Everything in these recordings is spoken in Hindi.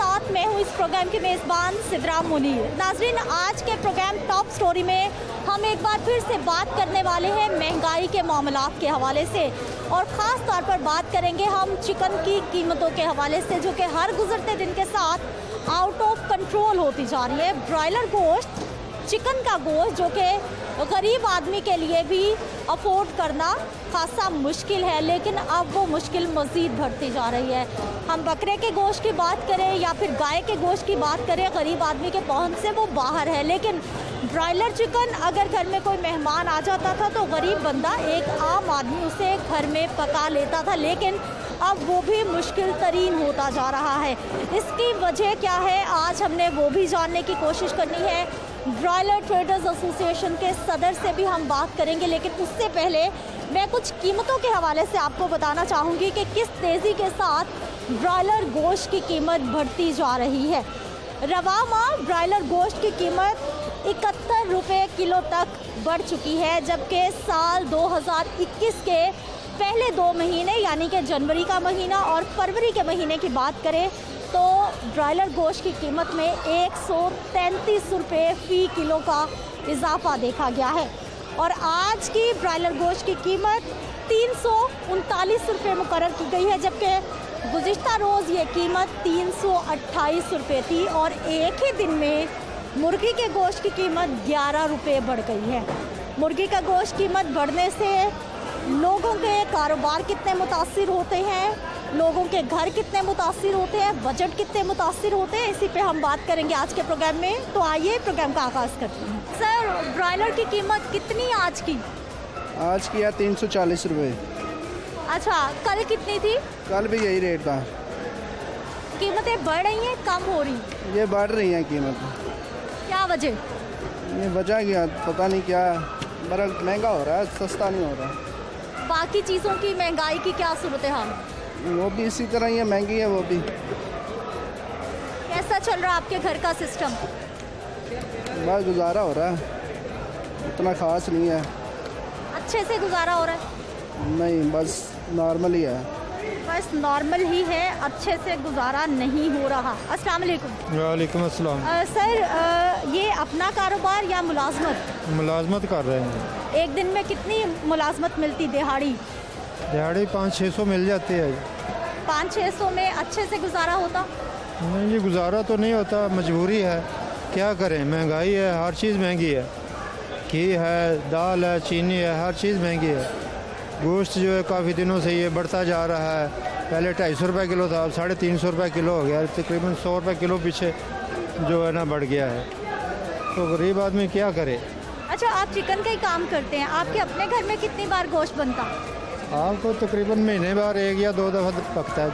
साथ मैं हूँ इस प्रोग्राम की मेज़बान सिद्राम मुनीर। नाजरीन, आज के प्रोग्राम टॉप स्टोरी में हम एक बार फिर से बात करने वाले हैं महंगाई के मामलात के हवाले से, और ख़ास तौर पर बात करेंगे हम चिकन की कीमतों के हवाले से, जो कि हर गुजरते दिन के साथ आउट ऑफ कंट्रोल होती जा रही है। ब्रॉयलर गोश्त, चिकन का गोश्त जो कि गरीब आदमी के लिए भी अफोर्ड करना खासा मुश्किल है, लेकिन अब वो मुश्किल मज़ीद बढ़ती जा रही है। हम बकरे के गोश्त की बात करें या फिर गाय के गोश्त की बात करें, गरीब आदमी के पहुंच से वो बाहर है। लेकिन ब्रॉयलर चिकन अगर घर में कोई मेहमान आ जाता था तो गरीब बंदा, एक आम आदमी उसे घर में पका लेता था, लेकिन अब वो भी मुश्किल तरीन होता जा रहा है। इसकी वजह क्या है, आज हमने वो भी जानने की कोशिश करनी है। ब्रॉयलर ट्रेडर्स एसोसिएशन के सदर से भी हम बात करेंगे, लेकिन उससे पहले मैं कुछ कीमतों के हवाले से आपको बताना चाहूँगी कि किस तेज़ी के साथ ब्रॉयलर गोश्त की कीमत बढ़ती जा रही है। रवा माह ब्रॉयलर गोश्त की कीमत 71 रुपये किलो तक बढ़ चुकी है, जबकि साल 2021 के पहले 2 महीने यानी कि जनवरी का महीना और फरवरी के महीने की बात करें तो ब्रॉयलर गोश्त की कीमत में 133 रुपये फ़ी किलो का इजाफा देखा गया है, और आज की ब्रॉयलर गोश्त की कीमत 339 रुपये मुकर्रर की गई है, जबकि गुज़िश्ता रोज़ ये कीमत 328 रुपये थी, और एक ही दिन में मुर्गी के गोश्त की कीमत 11 रुपये बढ़ गई है। मुर्गी का गोश्त कीमत बढ़ने से लोगों के कारोबार कितने मुतासिर होते हैं, लोगों के घर कितने मुतासिर होते हैं, बजट कितने मुतासिर होते हैं, इसी पे हम बात करेंगे आज के प्रोग्राम में। तो आइए प्रोग्राम का आगाज़ करते हैं। सर, ब्रॉयलर की कीमत कितनी आज की? आज की है 340 रुपये। अच्छा, कल कितनी थी? कल भी यही रेट था। कीमतें बढ़ रही हैं, कम हो रही? ये बढ़ रही हैं कीमत। क्या वजह? ये वजह क्या पता नहीं, क्या बड़ा महंगा हो रहा है, सस्ता नहीं हो रहा। बाकी चीज़ों की महंगाई की क्या सूरत हाल? वो भी इसी तरह ही है, महंगी है वो भी। कैसा चल रहा है आपके घर का सिस्टम? बस गुजारा हो रहा है, इतना ख़ास नहीं है। अच्छे से गुजारा हो रहा है? नहीं, बस नॉर्मल ही है। बस नॉर्मल ही है, अच्छे से गुजारा नहीं हो रहा। अस्सलाम वालेकुम। वालेकुम अस्सलाम। सर, ये अपना कारोबार या मुलाजमत? मुलाजमत कर रहे हैं। एक दिन में कितनी मुलाजमत मिलती दिहाड़ी? दिहाड़ी 500-600 मिल जाती है। 500-600 में अच्छे से गुजारा होता? नहीं, ये गुजारा तो नहीं होता, मजबूरी है, क्या करें, महंगाई है, हर चीज़ महंगी है। घी है, दाल है, चीनी है, हर चीज़ महंगी है। गोश्त जो है काफ़ी दिनों से ये बढ़ता जा रहा है, पहले 250 रुपये किलो था, अब 350 रुपये किलो हो गया, तकरीबन 100 रुपये किलो पीछे जो है ना बढ़ गया है, तो गरीब आदमी क्या करे। अच्छा, आप चिकन का ही काम करते हैं, आपके अपने घर में कितनी बार गोश्त बनता? आपको तकरीबन महीने बार 1 या 2 दफ़ा पकता है।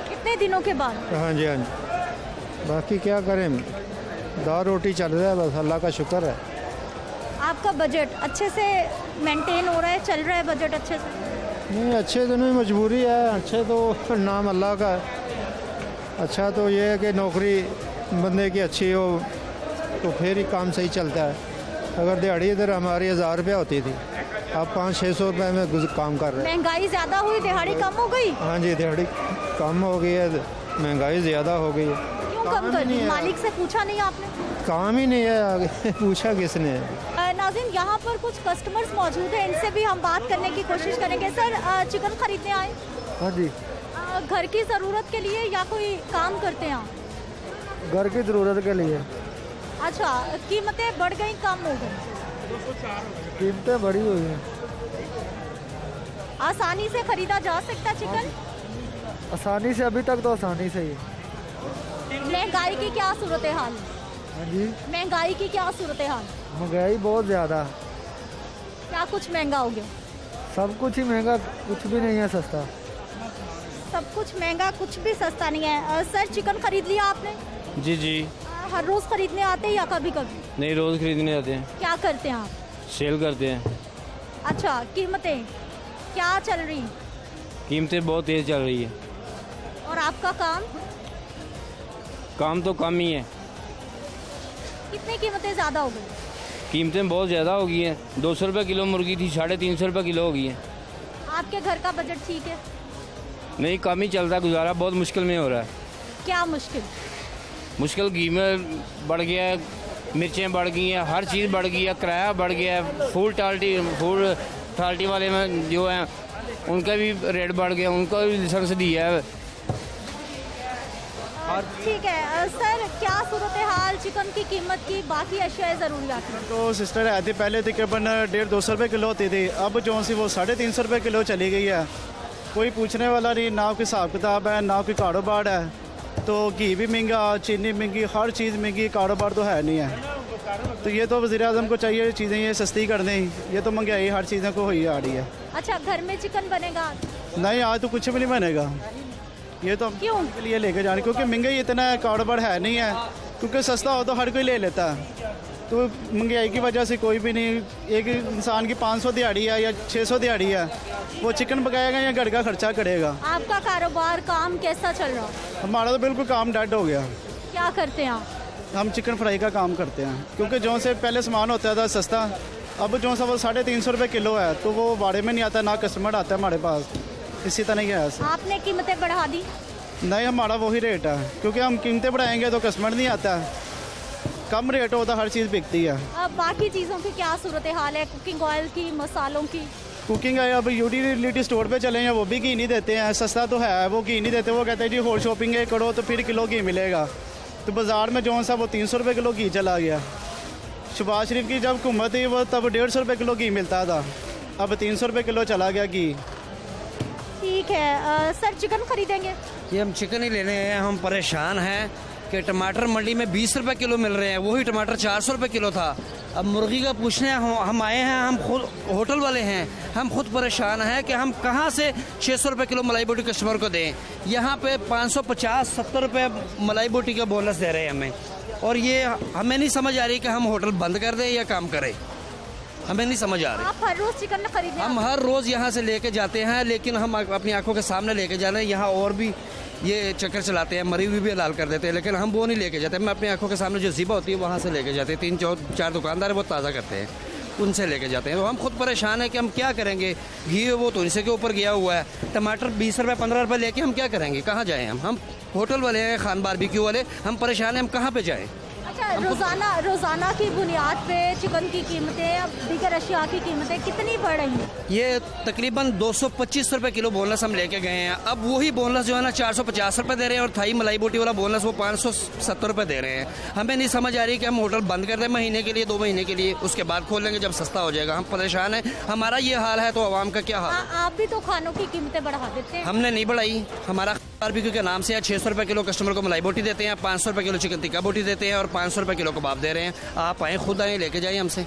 कितने दिनों के बाद? हाँ जी, हाँ जी, बाकी क्या करें, दाल रोटी चल रहा है, बस अल्लाह का शुक्र है। आपका बजट अच्छे से मेंटेन हो रहा है, चल रहा है बजट अच्छे से? नहीं, अच्छे तो नहीं, मजबूरी है, अच्छे तो नाम अल्लाह का है। अच्छा तो ये है कि नौकरी बंदे की अच्छी हो तो फिर ही काम सही चलता है। अगर दिहाड़ी इधर हमारी 1000 रुपये होती थी, अब 500-600 रुपये में काम कर रहे हैं। महंगाई ज़्यादा हुई, दिहाड़ी कम हो गई? हाँ जी, दिहाड़ी कम हो गई है, महंगाई ज़्यादा हो गई है। क्यों कम कर दी? मालिक से पूछा नहीं आपने? काम ही नहीं है, आगे पूछा किसने? नाज़रीन, यहाँ पर कुछ कस्टमर्स मौजूद हैं, इनसे भी हम बात करने की कोशिश करेंगे। सर, चिकन खरीदने आए? हाँ जी, घर की ज़रूरत के लिए या कोई काम करते हैं आप? घर की ज़रूरत के लिए। अच्छा, कीमतें बढ़ गई, कम हो गई? कीमतें बढ़ी हुई हैं। आसानी से खरीदा जा सकता चिकन? आसानी से, अभी तक तो आसानी से ही। महंगाई की क्या सूरत हाल? हाँ जी, महंगाई की क्या सूरत हाल? महंगाई बहुत ज़्यादा। क्या कुछ महंगा हो गया? सब कुछ ही महंगा, कुछ भी नहीं है सस्ता। सब कुछ महंगा, कुछ भी सस्ता नहीं है। सर, चिकन खरीद लिया आपने? जी जी। हर रोज़ खरीदने आते हैं या कभी कभी? नहीं, रोज़ खरीदने आते हैं। क्या करते हैं आप? सेल करते हैं। अच्छा, कीमतें क्या चल रही? कीमतें बहुत तेज़ चल रही है। और आपका काम? काम तो कम ही है। कितनी कीमतें ज़्यादा हो गई? कीमतें बहुत ज़्यादा हो गई हैं। 200 रुपये किलो मुर्गी थी, 350 रुपये किलो हो गई है। आपके घर का बजट ठीक है? नहीं, कम ही चलता, गुजारा बहुत मुश्किल में हो रहा है। क्या मुश्किल? मुश्किल घी में बढ़ गया है, मिर्चें बढ़ गई हैं, हर चीज़ बढ़ गई है, किराया बढ़ गया है। फूड अथॉरिटी वाले में जो हैं उनका भी रेट बढ़ गया, उनको भी लाइसेंस दिया है। ठीक है सर, क्या सूरत हाल चिकन की कीमत की, बाकी अशिया ज़रूरियात की? तो सिस्टर आती पहले तकरीबन 150-200 रुपये किलो होती थी, अब जो सी वो 350 रुपये किलो चली गई है। कोई पूछने वाला नहीं, ना कोई हिसाब किताब है, ना कोई कारोबार है। तो घी भी महंगा, चीनी महंगी, हर चीज़ महंगी, कारोबार तो है नहीं है। तो ये तो वज़ीर-ए-आज़म को चाहिए चीज़ें ये सस्ती कर दें, ये तो महंगाई हर चीज़ों को हुई आ रही है। अच्छा, घर में चिकन बनेगा? नहीं, आज तो कुछ भी नहीं बनेगा, ये तो क्यों? के लिए लेके जाने, क्योंकि महंगाई इतना है, कारोबार है नहीं है। क्योंकि सस्ता हो तो हर कोई ले लेता है, तो महंगाई की वजह से कोई भी नहीं। एक इंसान की 500 दिहाड़ी है या 600 दिहाड़ी है, वो चिकन पकाएगा या घर का खर्चा करेगा। आपका कारोबार काम कैसा चल रहा? हमारा तो बिल्कुल काम डेड हो गया। क्या करते हैं आप? हम चिकन फ्राई का काम करते हैं, क्योंकि जो से पहले सामान होता था सस्ता, अब जो सा वो 350 रुपये किलो है, तो वो बाड़े में नहीं आता, ना कस्टमर आता है हमारे पास। इसी तरह की है। आपने कीमतें बढ़ा दी? नहीं, हमारा वही रेट है, क्योंकि हम कीमतें बढ़ाएंगे तो कस्टमर नहीं आता। कम रेट होता हर चीज़ बिकती है। अब बाकी चीज़ों की क्या सूरत हाल है? कुकिंग ऑयल की, मसालों की? कुकिंग है, अब यूटिलिटी स्टोर पे चले हैं, वो भी घी नहीं देते हैं। सस्ता तो है, वो घी नहीं देते। वो कहते हैं जी होल शॉपिंग करो तो फिर किलो घी मिलेगा। तो बाज़ार में जो सा वो 300 रुपये किलो घी चला गया। शहबाज शरीफ की जब हुकूमत थी वो तब 150 रुपये किलो घी मिलता था, अब 300 रुपये किलो चला गया घी। ठीक है सर, चिकन खरीदेंगे? ये हम चिकन ही लेने हैं। हम परेशान हैं कि टमाटर मंडी में 20 रुपये किलो मिल रहे हैं, वही टमाटर 400 रुपये किलो था। अब मुर्गी का पूछने हम आए हैं, हम खुद होटल वाले हैं, हम खुद परेशान हैं कि हम कहाँ से 600 रुपये किलो मलाई बोटी कस्टमर को दें। यहाँ पे 550-70 रुपये मलाई बोटी का बोनस दे रहे हैं हमें, और ये हमें नहीं समझ आ रही कि हम होटल बंद कर दें या काम करें, हमें नहीं समझ आ रही। आप हर रोज़ चिकन खरीदते हैं? हम हर रोज़ यहाँ से लेके जाते हैं, लेकिन हम अपनी आंखों के सामने लेके जा रहे हैं। यहाँ और भी ये चक्कर चलाते हैं, मरी हुई भी हलाल कर देते हैं, लेकिन हम वो नहीं लेके जाते। मैं अपनी आंखों के सामने जो ज़िबा होती है वहाँ से लेके जाते हैं। 3-4 दुकानदार है वो ताज़ा करते हैं, उनसे लेके जाते हैं। तो हम खुद परेशान हैं कि हम क्या करेंगे। घी वो तो इनसे के ऊपर गया हुआ है, टमाटर 20 रुपये 15 रुपये लेके हम क्या करेंगे, कहाँ जाएँ हम होटल वाले हैं, खान बारबेक्यू वाले, हम परेशान हैं, हम कहाँ पर जाएँ। अच्छा, रोज़ाना की बुनियाद पे चिकन की कीमतें, अब दीगर अशिया की कीमतें कितनी बढ़ रही हैं? ये तकरीबन 225 रुपये किलो बोनस हम लेके गए हैं। अब वही बोनस जो है ना 450 रुपये दे रहे हैं, और थाई मलाई बोटी वाला बोनस वो 570 रुपये दे रहे हैं। हमें नहीं समझ आ रही कि हम होटल बंद कर दें महीने के लिए, 2 महीने के लिए, उसके बाद खोल लेंगे जब सस्ता हो जाएगा। हम परेशान हैं, हमारा ये हाल है तो आवाम का क्या हाल? आप भी तो खानों की कीमतें बढ़ा देते हैं। हमने नहीं बढ़ाई। हमारा बारबेक्यू के नाम से 600 रुपये किलो कस्टमर को मलाई बोटी देते हैं, 500 रुपये किलो चिकन टिक्का बोटी देते हैं, और 500 रुपये किलो कबाब दे रहे हैं। आप आएँ, खुद आएँ, लेके जाइए हमसे।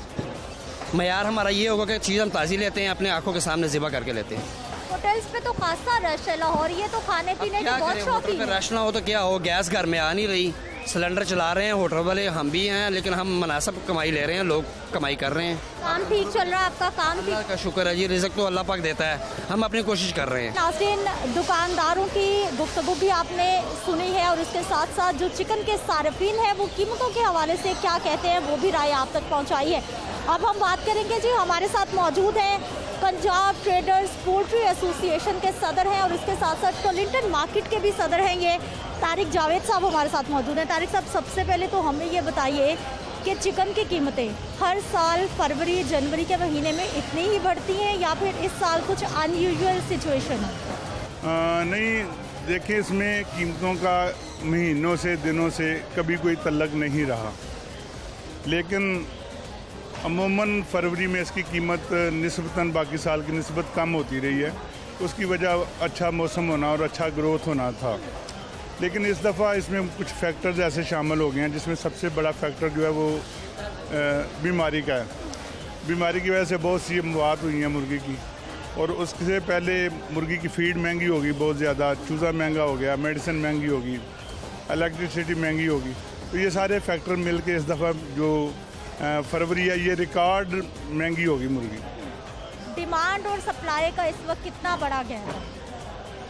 मयार हमारा ये होगा कि चीज़ हम ताज़ी लेते हैं, अपने आंखों के सामने ज़िबा करके लेते हैं। होटल्स पे तो खासा रश है लाहौर, ये तो खाने पीने की बहुत शौकीन है। रश ना हो तो क्या हो, गैस घर में आ नहीं रही, सिलेंडर चला रहे हैं होटल वाले, हम भी हैं, लेकिन हम मुनासिब कमाई ले रहे हैं, लोग कमाई कर रहे हैं। काम ठीक चल रहा है आपका? काम ठीक? अल्लाह का शुक्र है जी, रिज़्क़ तो अल्लाह पाक देता है, हम अपनी कोशिश कर रहे हैं। नाज़रीन, दुकानदारों की गुफ्तगू भी आपने सुनी है, और इसके साथ साथ जो चिकन के सार्फिन हैं वो कीमतों के हवाले से क्या कहते हैं वो भी राय आप तक पहुँचाई है। अब हम बात करेंगे जी, हमारे साथ मौजूद हैं पंजाब ट्रेडर्स पोल्ट्री एसोसिएशन के सदर हैं, और इसके साथ साथ टोलिंटन मार्केट के भी सदर हैं, ये तारिक जावेद साहब हमारे साथ मौजूद हैं। तारिक साहब, सबसे पहले तो हमें ये बताइए कि चिकन की कीमतें हर साल फरवरी जनवरी के महीने में इतनी ही बढ़ती हैं, या फिर इस साल कुछ अनयूजुअल सिचुएशन है? नहीं, देखिए, इसमें कीमतों का महीनों से दिनों से कभी कोई तल्लक नहीं रहा, लेकिन अमूमन फरवरी में इसकी कीमत निस्बतन बाकी साल की निस्बत कम होती रही है। उसकी वजह अच्छा मौसम होना और अच्छा ग्रोथ होना था। लेकिन इस दफ़ा इसमें कुछ फैक्टर्स ऐसे शामिल हो गए हैं, जिसमें सबसे बड़ा फैक्टर जो है वो बीमारी का है। बीमारी की वजह से बहुत सी मौत हुई हैं मुर्गी की, और उससे पहले मुर्गी की फीड महंगी होगी बहुत ज़्यादा, चूज़ा महंगा हो गया, मेडिसिन महंगी होगी, इलेक्ट्रिसिटी महंगी होगी। तो ये सारे फैक्टर मिल के इस दफ़ा जो फरवरी है ये रिकॉर्ड महंगी होगी मुर्गी। डिमांड और सप्लाई का इस वक्त कितना बड़ा गैप है?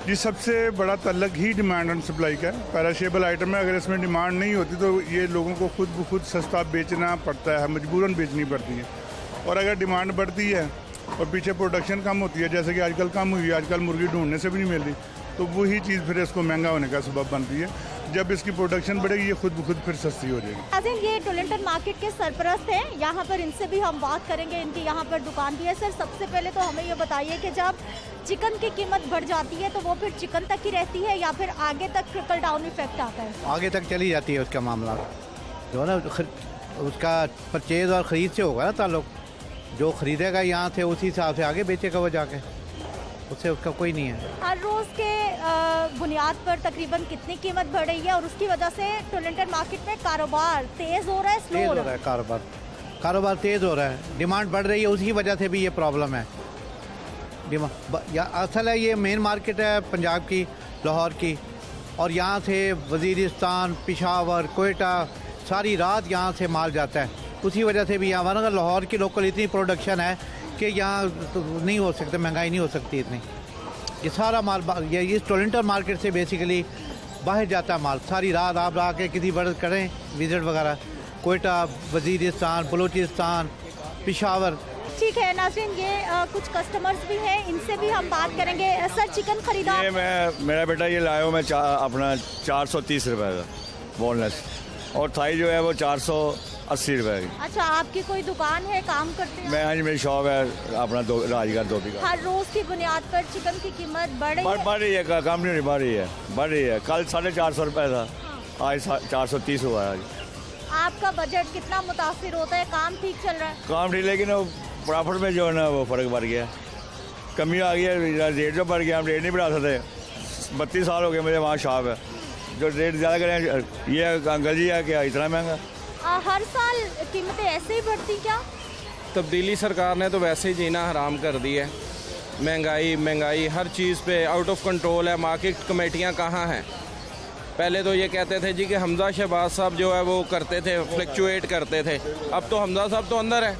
जी, सबसे बड़ा तल्लक ही डिमांड एंड सप्लाई का है। पैराशेबल आइटम है, अगर इसमें डिमांड नहीं होती तो ये लोगों को खुद ब खुद सस्ता बेचना पड़ता है, मजबूरन बेचनी पड़ती है। और अगर डिमांड बढ़ती है और पीछे प्रोडक्शन कम होती है, जैसे कि आजकल कम हुई है, आजकल मुर्गी ढूंढने से भी नहीं मिल रही, तो वही चीज़ फिर इसको महंगा होने का सबब बनती है। जब इसकी प्रोडक्शन बढ़ेगी ये खुद ब खुद फिर सस्ती हो जाएगी। नाज़रीन, ये टोरंटो मार्केट के सरपरस्त हैं, यहाँ पर इनसे भी हम बात करेंगे। इनकी यहाँ पर दुकान भी है। सर, सबसे पहले तो हमें ये बताइए कि जब चिकन की कीमत बढ़ जाती है तो वो फिर चिकन तक ही रहती है या फिर आगे तक ट्रिकल डाउन इफेक्ट आता है? आगे तक चली जाती है उसका मामला, जो ना उसका परचेज़ और ख़रीद से होगा ना ताल्लुक। जो ख़रीदेगा यहाँ से उसी हिसाब से आगे बेचेगा वो जाके, उससे उसका कोई नहीं है। हर रोज़ के बुनियाद पर तकरीबन कितनी कीमत बढ़ रही है और उसकी वजह से टोरंटो मार्केट में कारोबार तेज़ हो रहा है, स्लो हो रहा है? कारोबार तेज़ हो रहा है, डिमांड बढ़ रही है, उसकी वजह से भी ये प्रॉब्लम है। असल है ये मेन मार्केट है पंजाब की, लाहौर की, और यहाँ से वज़ीरिस्तान, पेशावर, कोयटा सारी रात यहाँ से माल जाता है। उसी वजह से भी यहाँ वरना लाहौर की लोकल इतनी प्रोडक्शन है कि यहाँ तो नहीं हो सकता, महंगाई नहीं हो सकती इतनी। ये सारा माल ये इस टोरंटो मार्केट से बेसिकली बाहर जाता है माल। सारी रात आप आके किसी बर्ड करें विज़िट वगैरह, कोयटा, वज़ीरिस्तान, बलूचिस्तान, पेशावर। ठीक है नाज़रीन, ये कुछ कस्टमर्स भी हैं, इनसे भी हम बात करेंगे। सर, चिकन खरीदा? ये मेरा बेटा ये लाया हूँ मैं अपना 430 रुपये का बोनलेस, और थाई जो है वो 480 रुपये की। अच्छा, आपकी कोई दुकान है, काम करते हैं? मैं आज मेरी शॉप है अपना राजगढ़ धोबी का। हर रोज़ की बुनियाद पर चिकन की कीमत बढ़ रही है? बढ़ रही है, कम नहीं बढ़ रही है। कल 450 रुपये था, आज 430 हुआ है। आज आपका बजट कितना मुतासिर होता है? काम ठीक चल रहा है? काम ठीक, लेकिन वो प्रॉफिट में जो है ना वो फ़र्क बढ़ गया, कमी आ गई है, रेट जो बढ़ गया, हम रेट नहीं बढ़ा सकते। 32 साल हो गए मुझे वहाँ शॉप है, जो रेट ज़्यादा करें ये अंकल जी है क्या इतना महंगा? हर साल कीमतें ऐसे ही बढ़ती क्या? तब्दीली सरकार ने तो वैसे ही जीना हराम कर दी है। महंगाई हर चीज़ पे आउट ऑफ कंट्रोल है। मार्केट कमेटियाँ कहाँ हैं? पहले तो ये कहते थे जी कि हमजा शहबाज साहब जो है वो करते थे, फ्लक्चुएट करते थे। अब तो हमजा साहब तो अंदर है,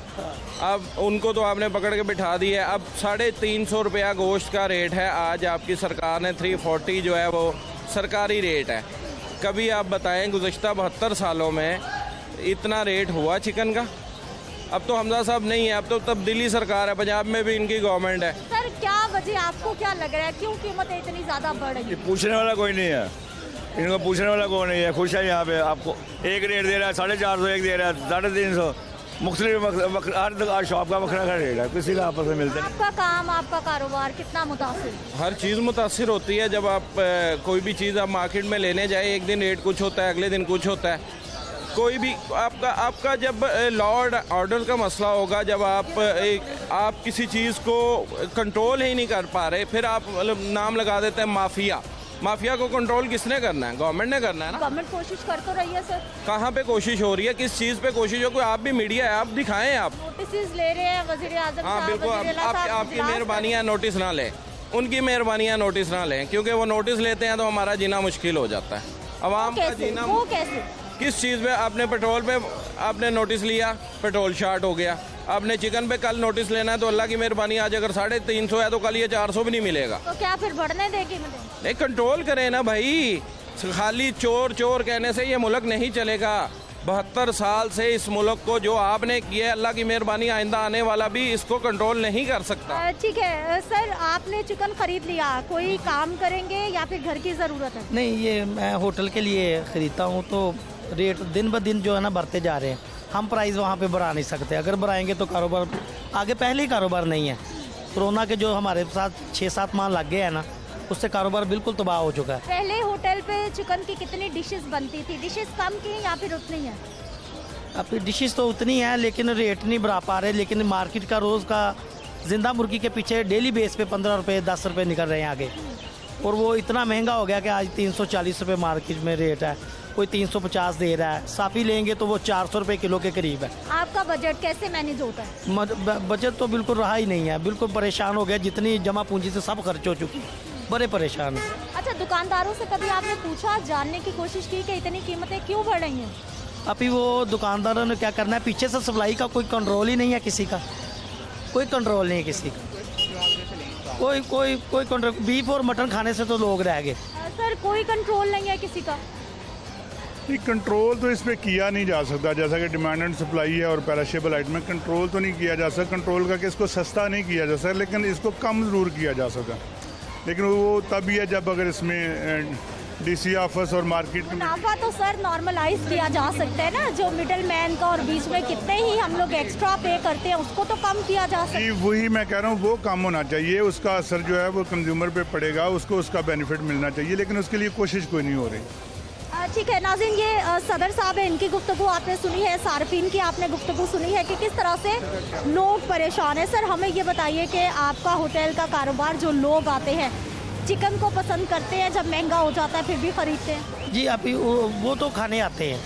अब उनको तो आपने पकड़ के बिठा दी है। अब 350 रुपया गोश्त का रेट है। आज आपकी सरकार ने 340 जो है वो सरकारी रेट है। कभी आप बताएं गुज़श्ता 72 सालों में इतना रेट हुआ चिकन का? अब तो हमजा साहब नहीं है, अब तो तब्दीली सरकार है, पंजाब में भी इनकी गवर्नमेंट है। सर, क्या वजह, आपको क्या लग रहा है, क्यों कीमतें इतनी ज़्यादा बढ़ रही है? पूछने वाला कोई नहीं है, इनको पूछने वाला कोई नहीं है। खुश है यहाँ पे, आपको एक रेट दे रहा है, 450, एक दे रहा है 350। मुख्तलिफ हर शॉप का वखरा रेट है, किसी का आपस में मिलते नहीं। आपका काम, आपका कारोबार कितना मुतासिर? हर चीज़ मुतासिर होती है। जब आप कोई भी चीज़ आप मार्केट में लेने जाए, एक दिन रेट कुछ होता है, अगले दिन कुछ होता है। कोई भी आपका जब लॉ ऑर्डर का मसला होगा, जब आप किसी चीज़ को कंट्रोल ही नहीं कर पा रहे, फिर आप मतलब नाम लगा देते हैं माफिया को कंट्रोल किसने करना है? गवर्नमेंट ने करना है ना। गवर्नमेंट कोशिश कर तो रही है सर। कहाँ पे कोशिश हो रही है? किस चीज़ पे कोशिश हो? कोई आप भी मीडिया है, आप दिखाएं। आप नोटिस ले रहे हैं वज़ीर आज़म हाँ साहब, बिल्कुल, आपकी मेहरबानी है नोटिस ना लें, उनकी मेहरबानी है नोटिस ना लें, क्योंकि वो नोटिस लेते हैं तो हमारा जीना मुश्किल हो जाता है। आवाम का जीना। वो कैसे? किस चीज़ पे? आपने पेट्रोल पे आपने नोटिस लिया, पेट्रोल शार्ट हो गया। आपने चिकन पे कल नोटिस लेना है तो अल्लाह की मेहरबानी, आज अगर 350 है तो कल ये 400 भी नहीं मिलेगा। तो क्या फिर बढ़ने देगी? नहीं, कंट्रोल करें ना भाई। खाली चोर चोर कहने से ये मुल्क नहीं चलेगा। 72 साल से इस मुल्क को जो आपने किया, अल्लाह की मेहरबानी आइंदा आने वाला भी इसको कंट्रोल नहीं कर सकता। ठीक है सर, आपने चिकन खरीद लिया, कोई काम करेंगे या फिर घर की ज़रूरत है? नहीं, ये मैं होटल के लिए ख़रीदता हूँ, तो रेट दिन ब दिन जो है ना बढ़ते जा रहे हैं। हम प्राइस वहाँ पे बढ़ा नहीं सकते, अगर बढ़ाएंगे तो कारोबार आगे, पहले ही कारोबार नहीं है। कोरोना के जो हमारे साथ 6-7 माह लग गए हैं ना, उससे कारोबार बिल्कुल तबाह हो चुका है। पहले होटल पे चिकन की कितनी डिशेस बनती थी? डिशेस कम की या फिर उतनी है? अब डिशेस तो उतनी है लेकिन रेट नहीं बढ़ा पा रहे। लेकिन मार्केट का रोज़ का जिंदा मुर्गी के पीछे डेली बेस पे 15 रुपये 10 रुपये निकल रहे हैं आगे, और वो इतना महंगा हो गया कि आज 340 रुपये मार्केट में रेट है, कोई 350 दे रहा है। साफी लेंगे तो वो 400 रुपये किलो के करीब है। आपका बजट कैसे मैनेज होता है? बजट तो बिल्कुल रहा ही नहीं है, बिल्कुल परेशान हो गया। जितनी जमा पूंजी से सब खर्च हो चुकी, बड़े परेशान है। अच्छा, दुकानदारों से कभी आपने पूछा, जानने की कोशिश की कि इतनी कीमतें क्यों बढ़ रही हैं? अभी वो दुकानदारों ने क्या करना है, पीछे से सप्लाई का कोई कंट्रोल ही नहीं है, किसी का कोई कंट्रोल नहीं है, किसी का कोई कंट्रोल। बीफ और मटन खाने से तो लोग रह गए। सर, कोई कंट्रोल नहीं है किसी का? कंट्रोल तो इस पर किया नहीं जा सकता, जैसा कि डिमांड एंड सप्लाई है और पेरिशेबल आइटम में कंट्रोल तो नहीं किया जा सकता। कंट्रोल का कि इसको सस्ता नहीं किया जा सकता, लेकिन इसको कम ज़रूर किया जा सकता। लेकिन वो तभी है जब अगर इसमें डीसी ऑफिस और मार्केट मुनाफा तो सर नॉर्मलाइज किया जा सकता है ना, जो मिडिल मैन का और बीच में कितने ही हम लोग एक्स्ट्रा पे करते हैं उसको तो कम किया जा सकता है। वही मैं कह रहा हूँ, वो कम होना चाहिए, उसका असर जो है वो कंज्यूमर पे पड़ेगा, उसको उसका बेनिफिट मिलना चाहिए, लेकिन उसके लिए कोशिश कोई नहीं हो रही। ठीक है नाज़रीन, ये सदर साहब है, इनकी गुफ्तगू आपने सुनी है, सार्फिन की आपने गुफ्तगू सुनी है कि किस तरह से लोग परेशान हैं। सर हमें ये बताइए कि आपका होटल का कारोबार, जो लोग आते हैं चिकन को पसंद करते हैं, जब महंगा हो जाता है फिर भी खरीदते हैं? जी अभी वो तो खाने आते हैं,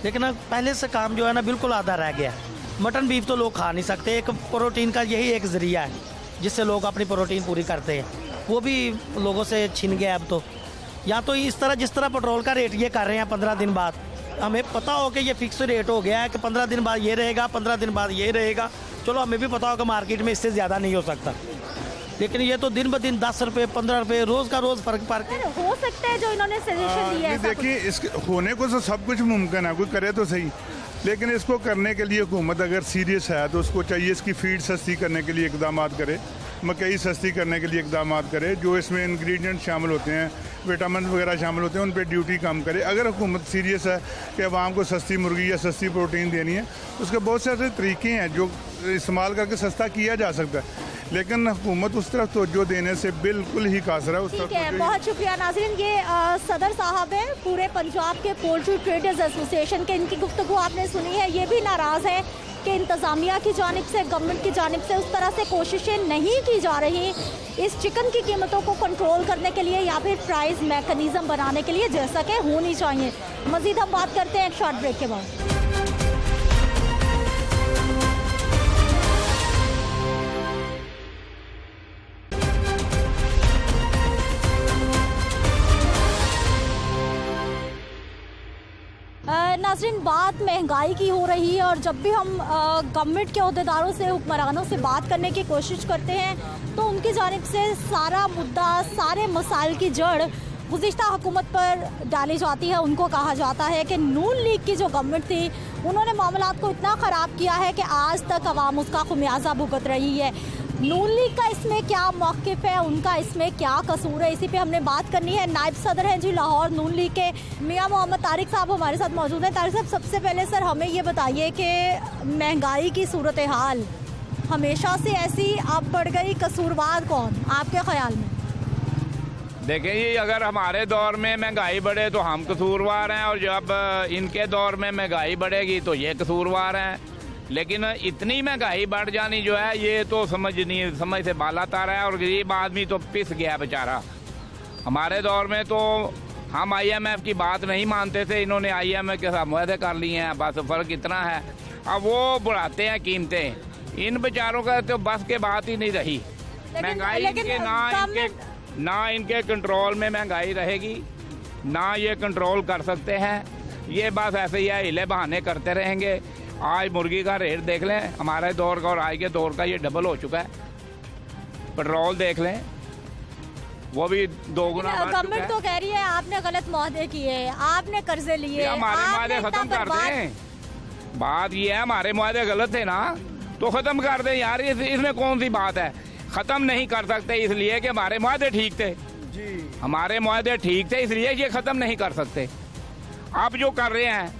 लेकिन पहले से काम जो है ना बिल्कुल आधा रह गया है। मटन बीफ तो लोग खा नहीं सकते, एक प्रोटीन का यही एक ज़रिया है जिससे लोग अपनी प्रोटीन पूरी करते हैं, वो भी लोगों से छिन गया अब तो। या तो इस तरह जिस तरह पेट्रोल का रेट ये कर रहे हैं 15 दिन बाद, हमें पता हो कि ये फिक्स रेट हो गया है कि 15 दिन बाद ये रहेगा, 15 दिन बाद ये रहेगा, चलो हमें भी पता हो कि मार्केट में इससे ज़्यादा नहीं हो सकता, लेकिन ये तो दिन ब दिन 10 रुपये 15 रुपये रोज़ का रोज़ फर्क पड़ के हो सकता है जो इन्होंने सजेशन दिया है। देखिए, इसके होने को तो सब कुछ मुमकिन है, कोई करे तो सही, लेकिन इसको करने के लिए हुकूमत अगर सीरियस है तो उसको चाहिए इसकी फीड सस्ती करने के लिए इकदाम करे, मकई सस्ती करने के लिए इकदाम करे, जो इसमें इंग्रेडिएंट शामिल होते हैं, विटामिन वगैरह शामिल होते हैं, उन पर ड्यूटी कम करे। अगर हुकूमत सीरियस है कि अवाम को सस्ती मुर्गी या सस्ती प्रोटीन देनी है, उसके बहुत से ऐसे तरीके हैं जो इस्तेमाल करके सस्ता किया जा सकता है, लेकिन हुकूमत उस तरफ तवज्जो देने से बिल्कुल ही कासर है। उस ठीक है, बहुत शुक्रिया नाज़रीन। ये सदर साहब हैं पूरे पंजाब के पोल्ट्री ट्रेडर्स एसोसिएशन के, इनकी गुफ्तगू आपने सुनी है। ये भी नाराज़ है कि इंतज़ामिया की जानिब से, गवर्नमेंट की जानिब से उस तरह से कोशिशें नहीं की जा रही इस चिकन की कीमतों को कंट्रोल करने के लिए या फिर प्राइस मैकेनिज़्म बनाने के लिए, जैसा कि होनी चाहिए। मज़ीद हम बात करते हैं एक शॉर्ट ब्रेक के बाद। नाज़रीन, बात महंगाई की हो रही है और जब भी हम गवर्नमेंट के अहदेदारों से, हुक्मरानों से बात करने की कोशिश करते हैं तो उनकी जानिब से सारा मुद्दा, सारे मसाइल की जड़ गुज़िश्ता हुकूमत पर डाली जाती है। उनको कहा जाता है कि नून लीग की जो गवर्नमेंट थी उन्होंने मामलात को इतना ख़राब किया है कि आज तक अवाम उसका खुमियाजा भुगत रही है। नून लीग का इसमें क्या मौक़िफ़ है, उनका इसमें क्या कसूर है, इसी पे हमने बात करनी है। नायब सदर हैं जी लाहौर नून लीग के मियां मोहम्मद तारिक साहब हमारे साथ मौजूद हैं। तारिक साहब, सबसे पहले सर हमें ये बताइए कि महंगाई की सूरत हाल हमेशा से ऐसी अब बढ़ गई, कसूरवार कौन आपके ख्याल में? देखिए जी, अगर हमारे दौर में महंगाई बढ़े तो हम कसूरवार हैं, और जब इनके दौर में महंगाई बढ़ेगी तो ये कसूरवार हैं। लेकिन इतनी महंगाई बढ़ जानी जो है ये तो समझ से बाला तारा है, और गरीब आदमी तो पिस गया बेचारा। हमारे दौर में तो हम IMF की बात नहीं मानते थे, इन्होंने IMF के साथ मुआहदे कर लिए हैं, बस फ़र्क इतना है। अब वो बढ़ाते हैं कीमतें, इन बेचारों का तो बस के बात ही नहीं रही। महंगाई इनके ना इनके कंट्रोल में महंगाई रहेगी, ना ये कंट्रोल कर सकते हैं। ये बस ऐसे ही है, हिले बहाने करते रहेंगे। आज मुर्गी का रेट देख लें, हमारे दौर का और आज के दौर का ये डबल हो चुका है। पेट्रोल देख लें, वो भी 2 गुना। गवर्नमेंट तो कह रही है आपने गलत मुआहदे किए, आपने कर्जे लिए, हमारे मुआहदे खत्म कर दें। बात ये है, हमारे मुआहदे गलत थे ना, तो खत्म कर दें यार। इसमें कौन सी बात है? खत्म नहीं कर सकते इसलिए कि हमारे मुआहदे ठीक थे जी, हमारे मुआहदे ठीक थे इसलिए ये खत्म नहीं कर सकते। आप जो कर रहे हैं,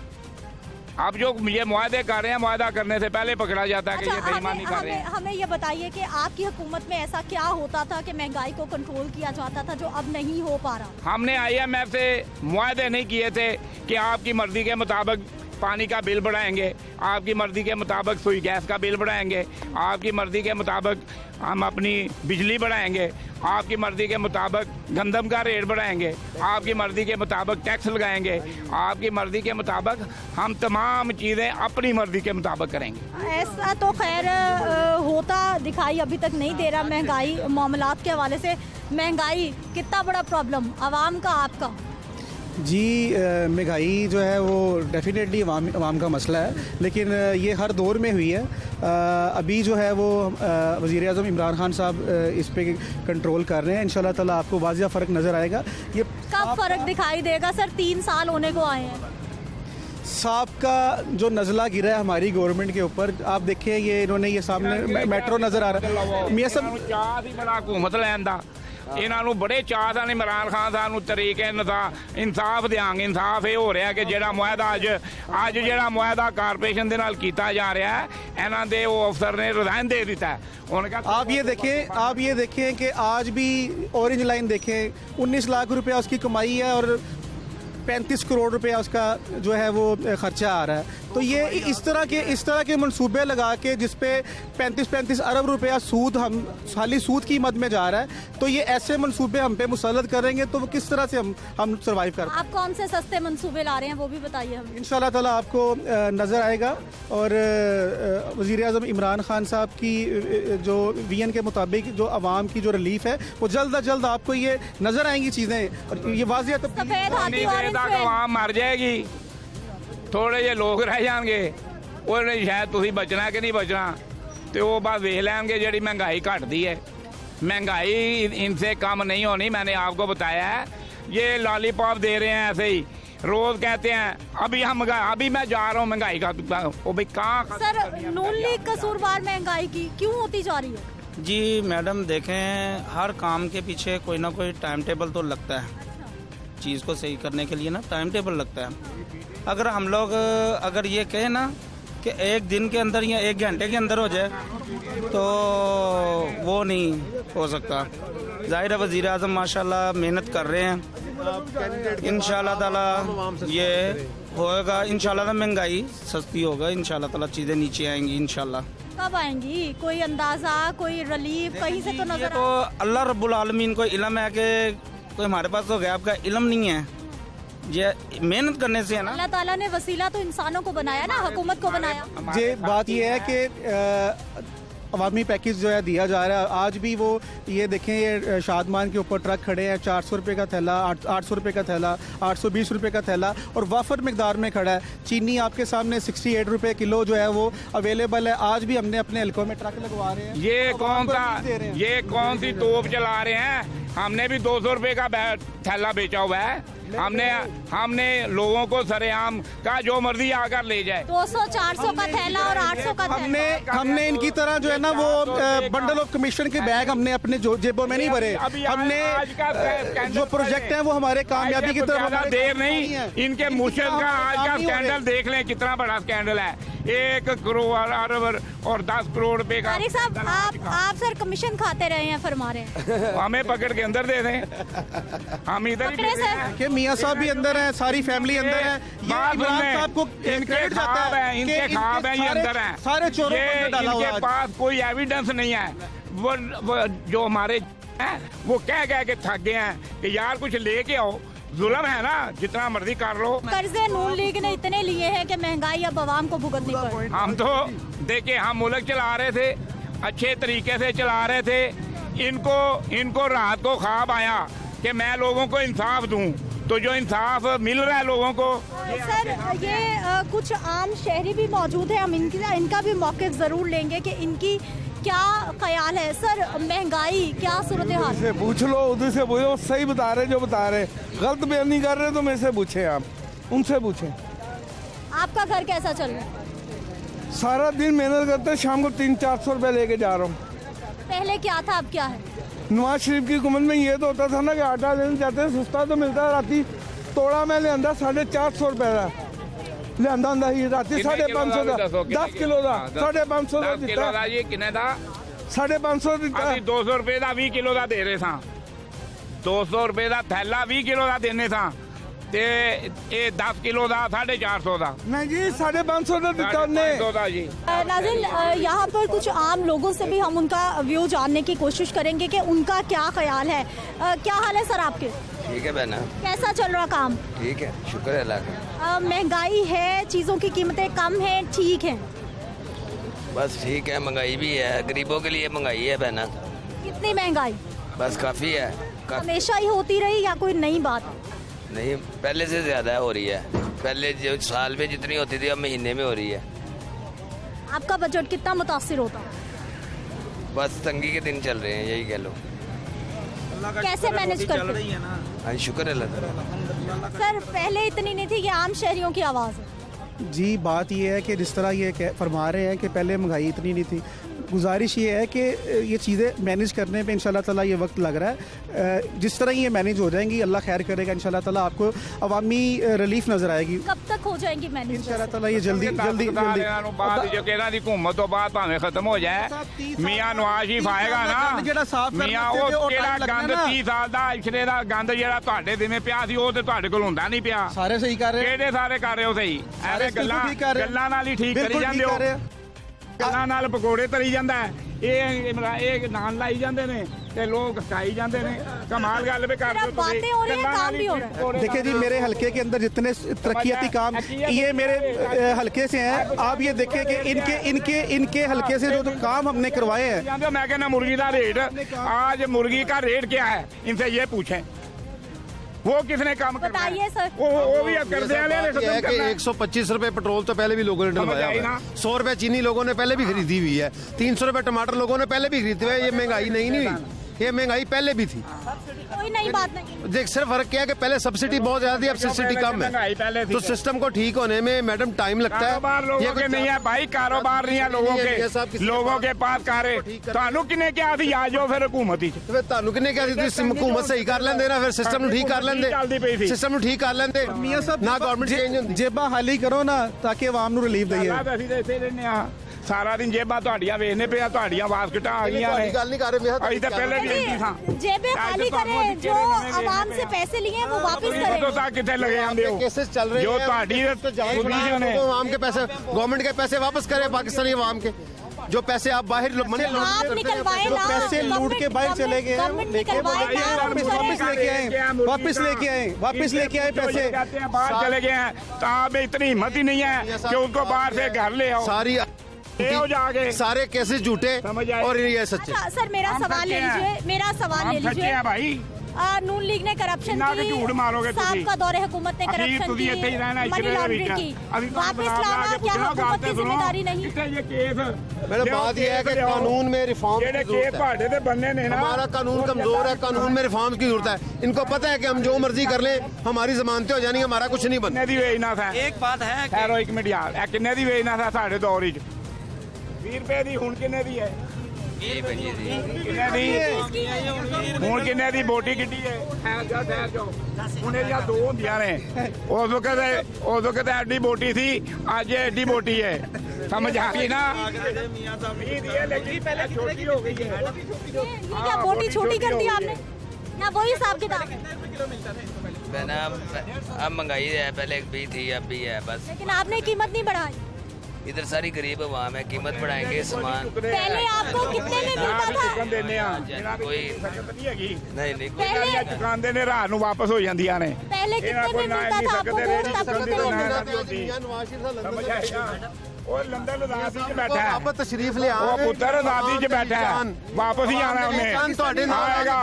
आप जो ये मुआहदे कर रहे हैं, मुआहदा करने से पहले पकड़ा जाता है कि ये बेईमानी कर रहे हैं। हमें ये बताइए कि आपकी हुकूमत में ऐसा क्या होता था कि महंगाई को कंट्रोल किया जाता था जो अब नहीं हो पा रहा? हमने IMF से मुआहदे नहीं किए थे कि आपकी मर्जी के मुताबिक पानी का बिल बढ़ाएंगे, आपकी मर्जी के मुताबिक सुई गैस का बिल बढ़ाएंगे, आपकी मर्जी के मुताबिक हम अपनी बिजली बढ़ाएंगे, आपकी मर्जी के मुताबिक गंदम का रेट बढ़ाएंगे, आपकी मर्जी के मुताबिक टैक्स लगाएंगे, आपकी मर्जी के मुताबिक हम तमाम चीज़ें अपनी मर्जी के मुताबिक करेंगे। ऐसा तो खैर होता दिखाई अभी तक नहीं दे रहा। महंगाई मामलात के हवाले से, महंगाई कितना बड़ा प्रॉब्लम आवाम का, आपका? जी, महंगाई जो है वो डेफिनेटली अवाम का मसला है, लेकिन ये हर दौर में हुई है। अभी जो है वो वज़ीर आज़म इमरान खान साहब इस पे कंट्रोल कर रहे हैं। इंशाल्लाह ताला आपको वाज़िया फ़र्क नज़र आएगा। ये कब फ़र्क दिखाई देगा सर? 3 साल होने को आए हैं। सांप का जो नज़ला गिरा है हमारी गवर्नमेंट के ऊपर, आप देखिए ये इन्होंने ये सामने मेट्रो नज़र आ रहा है। मियां साहब हुकूमत लैन दा ਇਹਨਾਂ ਨੂੰ ਬੜੇ ਚਾਅ ਸਨ ਇਮਰਾਨ ਖਾਨ ਸਾਹਿਬ ਨੂੰ ਤਰੀਕੇ ਇਨਸਾਫ ਦਿਆਂਗੇ। ਇਨਸਾਫ ਇਹ ਹੋ ਰਿਹਾ ਕਿ ਜਿਹੜਾ ਮੁਆਹਦਾ ਅੱਜ ਜਿਹੜਾ ਮੁਆਹਦਾ ਕਾਰਪੋਰੇਸ਼ਨ ਦੇ ਨਾਲ ਕੀਤਾ ਜਾ ਰਿਹਾ ਹੈ, ਇਹਨਾਂ ਦੇ ਉਹ ਅਫਸਰ ਨੇ ਰਿਜ਼ਾਈਨ दे देता है। उन्होंने कहा आप ये देखें कि आज भी ऑरेंज लाइन देखें, 19 लाख रुपया उसकी कमाई है और 35 करोड़ रुपया उसका जो है वो खर्चा आ रहा है। तो ये इस तरह के मंसूबे लगा के जिस पे 35 अरब रुपया सूद हम खाली सूद की मद में जा रहा है, तो ये ऐसे मंसूबे हम पे मुसल्लत करेंगे तो वो किस तरह से हम सर्वाइव कर। आप कौन से सस्ते मंसूबे ला रहे हैं वो भी बताइए हमें। इंशाल्लाह ताला आपको नज़र आएगा। और वज़ीर आज़म इमरान खान साहब की जो विजन के मुताबिक जो अवाम की जो रिलीफ है वो जल्द अज जल्द आपको ये नज़र आएंगी चीज़ें। और ये वाज़िया सफेद हाथी आवाम मर जाएगी, थोड़े जे लोग रह जाएंगे, ਉਹਨੇ शायद ਤੁਸੀਂ बचना कि नहीं बचना, तो वो बात देख लेंगे। जी महंगाई घटती है, महंगाई इनसे कम नहीं होनी। मैंने आपको बताया है, ये लॉलीपॉप दे रहे हैं ऐसे ही, रोज कहते हैं अभी मैं जा रहा हूँ महंगाई का। वो भाई कहाँ सर नून लीग कसूरवार महंगाई की क्यों होती जा रही है? जी मैडम देखें, हर काम के पीछे कोई ना कोई टाइम टेबल तो लगता है। चीज़ को सही करने के लिए ना टाइम टेबल लगता है। अगर हम लोग अगर ये कहें ना कि एक दिन के अंदर या एक घंटे के अंदर हो जाए तो वो नहीं हो सकता। ज़ाहिर है वज़ीर आज़म माशाल्लाह मेहनत कर रहे हैं, इंशाल्लाह ताला ये होएगा। इंशाल्लाह महंगाई सस्ती होगा, इंशाल्लाह ताला चीज़ें नीचे आएंगी इंशाल्लाह। कब आएंगी? कोई अंदाजा, कोई रिलीफ कहीं से तो नजर? तो अल्लाह रब्बुल आलमीन को इल्म है कि कोई हमारे पास तो गैब का इल्म नहीं है, ये मेहनत करने से है ना। अल्लाह ताला ने वसीला तो इंसानों को बनाया ना, हुकूमत को बनाया। ये बात ये है कि अवामी पैकेज जो है दिया जा रहा है। आज भी वो ये देखें, ये शादमान के ऊपर ट्रक खड़े हैं, 400 रुपये का थैला, 800 रुपये का थैला, 820 रुपये का थैला और वाफर मकदार में खड़ा है। चीनी आपके सामने 68 रुपये किलो जो है वो अवेलेबल है। आज भी हमने अपने हल्कों में ट्रक लगवा रहे हैं। ये कौन सी तोप चला रहे हैं? हमने भी 200 रुपये का थैला बेचा हुआ है। हमने लोगों को सरेआम कहा जो मर्जी आकर ले जाए। 200 400 का थैला और 800 का हमने इनकी तरह जो है ना वो बंडल ऑफ कमीशन के बैग हमने अपने जेबों में नहीं भरे। हमने जो प्रोजेक्ट है वो हमारे कामयाबी की तरफ देर नहीं। इनके मुर्शद का आज का स्कैंडल देख लें, कितना बड़ा स्कैंडल है। 1 करोड़ अरब और 10 करोड़ रुपए का। साहब आप सर कमीशन खाते रहे हैं, फरमा रहे हैं। हमें पकड़ के अंदर दे दें, हम इधर ही। मियाँ साहब भी अंदर हैं, सारी फैमिली अंदर है। इमरान साहब को इनके ख्वाब है, ये अंदर हैं। सारे चोरों को डाला हुआ है। इनके पास कोई एविडेंस नहीं है। वो जो हमारे हैं वो कह के थक गए हैं कि यार कुछ लेके आओ। जुल्म है ना, जितना मर्जी कर लो। कर्जे नून लीग ने इतने लिए हैं कि महंगाई अब आवाम को भुगतनी पड़ी। हम तो देखिए, हम मुल्क चला रहे थे, अच्छे तरीके से चला रहे थे। इनको रात को ख्वाब आया कि मैं लोगों को इंसाफ दूं, तो जो इंसाफ मिल रहा है लोगों को। सर ये कुछ आम शहरी भी मौजूद है, हम इनका भी मौक़िफ़ ज़रूर लेंगे कि इनकी क्या ख्याल है। सर महंगाई क्या सूरत हाल? से पूछ लो, उधर से पूछो, सही बता रहे जो बता रहे। गलत बयान नहीं कर रहे तो मेरे से पूछे, आप उनसे पूछें। आपका घर कैसा चल रहा है? सारा दिन मेहनत करते, शाम को 300-400 रुपये लेके जा रहा हूँ। पहले क्या था, अब क्या है? नवाज शरीफ की हुकूमत में ये तो होता था ना कि आटा लेने जाते हैं, सस्ता तो मिलता है। राती तोड़ा मैं ले आंदा 450 रुपये का लियांदा ਹੁੰਦਾ ਸੀ ਰਾਤੀ 550 ਦਾ 10 ਕਿਲੋ ਦਾ 550 ਦਾ ਦਿੱਤਾ ਜੀ। ਕਿੰਨੇ ਦਾ? 550 ਦਿੱਤਾ। ਅਸੀਂ 200 ਰੁਪਏ ਦਾ 20 ਕਿਲੋ ਦਾ ਦੇ ਰਹੇ ਸਾਂ। 200 ਰੁਪਏ ਦਾ ਥੈਲਾ 20 ਕਿਲੋ ਦਾ ਦੇਣੇ ਸਾਂ ਤੇ ਇਹ 10 किलो ਦਾ 450 ਦਾ। नहीं जी 550 ਦਾ ਦਿੱਤਾ ਉਹਨੇ। नाज़रीन यहाँ पर कुछ आम लोगों से भी हम उनका व्यू जानने की कोशिश करेंगे कि उनका क्या ख्याल है। क्या हाल है सर आपके? ठीक है बहना। कैसा चल रहा काम? ठीक है, शुक्र है अल्लाह का। महंगाई है, चीज़ों की कीमतें कम हैं, ठीक है? बस ठीक है, महंगाई भी है, गरीबों के लिए महंगाई है बहना। कितनी महंगाई? बस काफ़ी है। हमेशा ही होती रही या कोई नई बात? नहीं, पहले से ज़्यादा हो रही है। पहले जो साल में जितनी होती थी अब महीने में हो रही है। आपका बजट कितना मुतासिर होता? बस तंगी के दिन चल रहे हैं, यही कह लो। कैसे मैनेज करते हैं? हाँ शुक्र है अल्लाह। सर पहले इतनी नहीं थी, कि आम शहरियों की आवाज़ है। जी बात ये है कि जिस तरह ये फरमा रहे हैं कि पहले महंगाई इतनी नहीं थी, गुजारिश ये है कि ये चीज़ें मैनेज करने पे इंशाल्लाह ताला ये वक्त लग रहा है। जिस तरह ये मैनेज हो जाएंगी अल्लाह खैर करेगा, इंशाल्लाह ताला आपको अवामी रिलीफ नज़र आएगी। कब तक हो जाएंगी मैनेज? इंशाल्लाह ताला ये जल्दी जल्दी जल्दी हुकूमत तो बाद भावें खत्म हो जाए, मियां नवाज शरीफ आएगा ना, मियां ਉਹ ਕਿਹੜਾ ਗੰਦ 30 ਸਾਲ ਦਾ ਇਸ਼ਰੇ ਦਾ ਗੰਦ ਜਿਹੜਾ ਤੁਹਾਡੇ ਦਿਵੇਂ ਪਿਆ ਸੀ ਉਹ ਤੇ ਤੁਹਾਡੇ ਕੋਲ ਹੁੰਦਾ ਨਹੀਂ ਪਿਆ। ਸਾਰੇ ਸਹੀ ਕਰ ਰਹੇ, ਕਿਹੜੇ ਸਾਰੇ ਕਰ ਰਹੇ ਹੋ ਸਹੀ? ਐਵੇਂ ਗੱਲਾਂ ਨਾਲ ਹੀ ਠੀਕ ਕਰੀ ਜਾਂਦੇ ਹੋ, ਗੱਲਾਂ ਨਾਲ ਪਕੌੜੇ ਤਰੀ ਜਾਂਦਾ ਇਹ ਨਾਨ ਲਾਈ ਜਾਂਦੇ ਨੇ ਤੇ ਲੋਕ ਖਾਈ ਜਾਂਦੇ ਨੇ। ਕਮਾਲ ਗੱਲ ਵੀ ਕਰਦੇ ਹੋ ਤੁਸੀਂ। देखिए जी, मेरे हलके के अंदर जितने तरक्याती काम ये मेरे हलके से हैं। आप ये देखें कि इनके हलके से जो काम हमने करवाए हैं। मैं कहना मुर्गी का रेट, आज मुर्गी का रेट क्या है इनसे ये पूछें, वो किसने काम बताइए सर। वो भी अब कर दे 125 रुपए पेट्रोल तो पहले भी लोगों ने डलवाया है, 100 रुपए चीनी लोगों ने पहले भी खरीदी हुई है, 300 रुपए टमाटर लोगों ने पहले भी खरीदे हुए। ये महंगाई नहीं हुई, ये महंगाई पहले भी थी, कोई नई बात नहीं। देख सिर्फ फर्क क्या है कि पहले सब्सिडी बहुत ज्यादा थी, अब सब्सिडी कम है, तो सिस्टम को ठीक होने में मैडम टाइम लगता है। लोगों के नहीं है भाई, कारोबार नहीं है लोगों के पास कारे ਤੁਹਾਨੂੰ ਕਿਨੇ ਕਿਹਾ ਸੀ ਆ ਜਾਓ ਫਿਰ ਹਕੂਮਤ ਵਿੱਚ, ਫਿਰ ਤੁਹਾਨੂੰ ਕਿਨੇ ਕਿਹਾ ਸੀ ਤੁਸੀਂ ਹਕੂਮਤ ਸਹੀ ਕਰ ਲੈਂਦੇ ਨਾ, ਫਿਰ ਸਿਸਟਮ ਨੂੰ ਠੀਕ ਕਰ ਲੈਂਦੇ, ਸਿਸਟਮ ਨੂੰ ਠੀਕ ਕਰ ਲੈਂਦੇ ਮੀਆਂ ਸਾਹਿਬ ਨਾ ਗਵਰਨਮੈਂਟ ਚੇਂਜ ਹੁੰਦੀ। ਜੇਬਾਂ ਖਾਲੀ ਕਰੋ ਨਾ ਤਾਂ ਕਿ ਆਵਾਮ ਨੂੰ ਰਿਲੀਫ ਦਈਏ। ਅਸੀਂ ਤਾਂ ਇੱਥੇ ਰਹਿੰਦੇ ਆ ਸਾਰਾ ਦਿਨ, ਜੇਬਾਂ ਤੁਹਾਡੀਆਂ ਵੇਖਨੇ ਪਿਆ, ਤੁਹਾਡੀਆਂ ਬਾਸਕਟਾਂ ਆ ਗਈਆਂ ਨੇ। ਗੱਲ ਨਹੀਂ ਕਰ ਰਹੇ ਮੈਂ, ਅਸੀਂ ਤਾਂ ਪਹਿਲੇ ਵੀ ਇੰਨੀ ਸਾਂ। जेबें खाली करें, जो आवाम से पैसे लिए हैं वो वापस करें। तो साथ कितने लगे ਜਾਂਦੇ ਹੋ केसेस चल रहे हैं, जो ਤੁਹਾਡੀ पोजीशन है, आवाम के पैसे, गवर्नमेंट के पैसे वापस करें पाकिस्तानी आवाम के, जो पैसे आप बाहर आप निकलवाए ना, पैसे लूट के बाहर चले गए हैं, वापस लेके आए, वापस लेके आए पैसे बाहर चले गए हैं। तो आप इतनी हिम्मत ही नहीं है कि उनको बाहर से घर ले आओ। सारी जाके सारे केसेस झूठे और ये सच्चे। अच्छा सर, मेरा सवाल ले लीजिए, मेरा सवाल ले लीजिए भाई। नून लीग ने करप्शन की, झूठ मारोगे साबका दौरे हुकूमत ने करप्शन की, मनी लॉन्ड्रिंग की, वापस लाना क्या हुकूमत की जिम्मेदारी नहीं? ये केस मेरा बात ये है कि कानून में रिफॉर्म की ਤੁਹਾਡੇ ਤੇ बनने ने ना, हमारा कानून कमजोर है, कानून में रिफॉर्म की जरूरत है। इनको पता है कि हम जो मर्जी कर लें हमारी जमानतें हो जाएंगी, हमारा कुछ नहीं बनना। एक बात है, खैर एक मिनट यार, किन्ने दी वेचना था साढ़े दौर 20 रुपए ਦੀ ਹੁਣ ਕਿੰਨੇ ਦੀ ਹੈ? 20 ਕਿੰਨੇ ਦੀ ਹੁਣ ਕਿੰਨੇ ਦੀ ਬੋਟੀ ਕਿੱਡੀ ਹੈ? ਠਹਿਰ ਜਾਓ ਹੁਣ ਇਹ ਦੋ ਹੁੰਦੀਆਂ ਨੇ, ਉਦੋਂ ਕਦੇ ਐਡੀ ਬੋਟੀ ਸੀ, ਅੱਜ ਐਡੀ ਬੋਟੀ ਹੈ, समझ आ गई ना? 20 ਦੀ ਹੈ ਲੇਕਿन पहले छोटी हो गई है। क्या बोटी छोटी कर दी आपने या वही हिसाब किताब? अब महंगाई है, पहले भी थी अब भी है बस, लेकिन आपने कीमत नहीं बढ़ाई। इधर सारी गरीब आवाम है, कीमत बढ़ाएंगे सामान। पहले आपको कितने में मिलता था? कोई नहीं पहले दुकान देने रात ਨੂੰ ਵਾਪਸ ਹੋ ਜਾਂਦੀਆਂ ਨੇ। पहले कितने में मिलता था आपको? गोश्त आपको कितने में मिलता था? ਉਹ ਲੰਡਨ ਆਜ਼ਾਦੀ 'ਚ ਬੈਠਾ ਹੈ, आप तशरीफ ले ਉਹ ਪੁੱਤਰ ਆਜ਼ਾਦੀ 'ਚ ਬੈਠਾ ਹੈ, ਵਾਪਸ ਹੀ ਆਣਾ ਉਹਨੇ। ਆਏਗਾ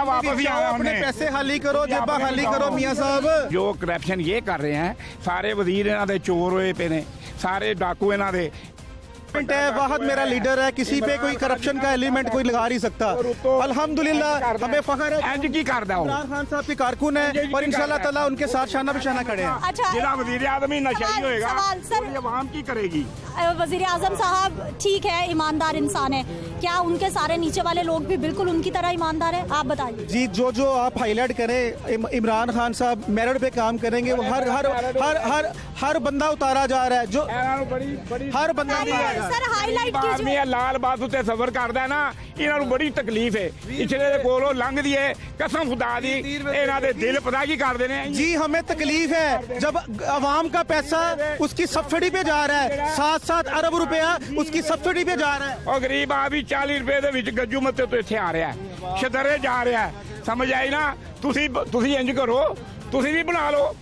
वापस ही आना अपने हमने। पैसे खाली करो, जेबा खाली करो मियां साहब। जो करप्शन ये कर रहे हैं, सारे वजीर इन्हां दे चोर होए पे ने, सारे डाकू इन्हां दे। है वाहद मेरा लीडर है, किसी पे कोई करप्शन का एलिमेंट कोई लगा नहीं सकता। अल्हम्दुलिल्लाह हमें फख्र है, इंज की करदा हूं इमरान खान साहब के कारकुन है और इंशाल्लाह ताला उनके साथ शाना बिशाना खड़े हैं। अच्छा, जिला वजीर आजम ही नशेड़ी होएगा, सवाल सर, ये आवाम की करेगी? वजीर आजम साहब ठीक है, ईमानदार इंसान है, क्या उनके सारे नीचे वाले लोग भी बिल्कुल उनकी तरह ईमानदार है? आप बताइए जी। जो आप हाईलाइट करें, इमरान खान साहब मेरिट पे काम करेंगे, वो हर हर हर हर हर बंदा उतारा जा रहा है, जो हर बंदा सर हाईलाइट आदमी लाल बात उत्ते सफर करदा है ना, इन्हां नूं बड़ी तकलीफ है, पिछले दे कोलों लंघ दी है, कसम खुदा दी इन्हां दे दिल पता की करदे ने जी। हमें तकलीफ है जब आवाम का पैसा उसकी सब्सिडी पे जा रहा है, 7-7 अरब रुपया उसकी सब्सिडी पे जा रहा है, और गरीब आ भी 40 रुपए दे विच गज्जू मत्ते तो इत्थे आ रहा है, छदरे जा रहा है। समझ आई ना? तुसी इंज करो, तुसी भी बना लो।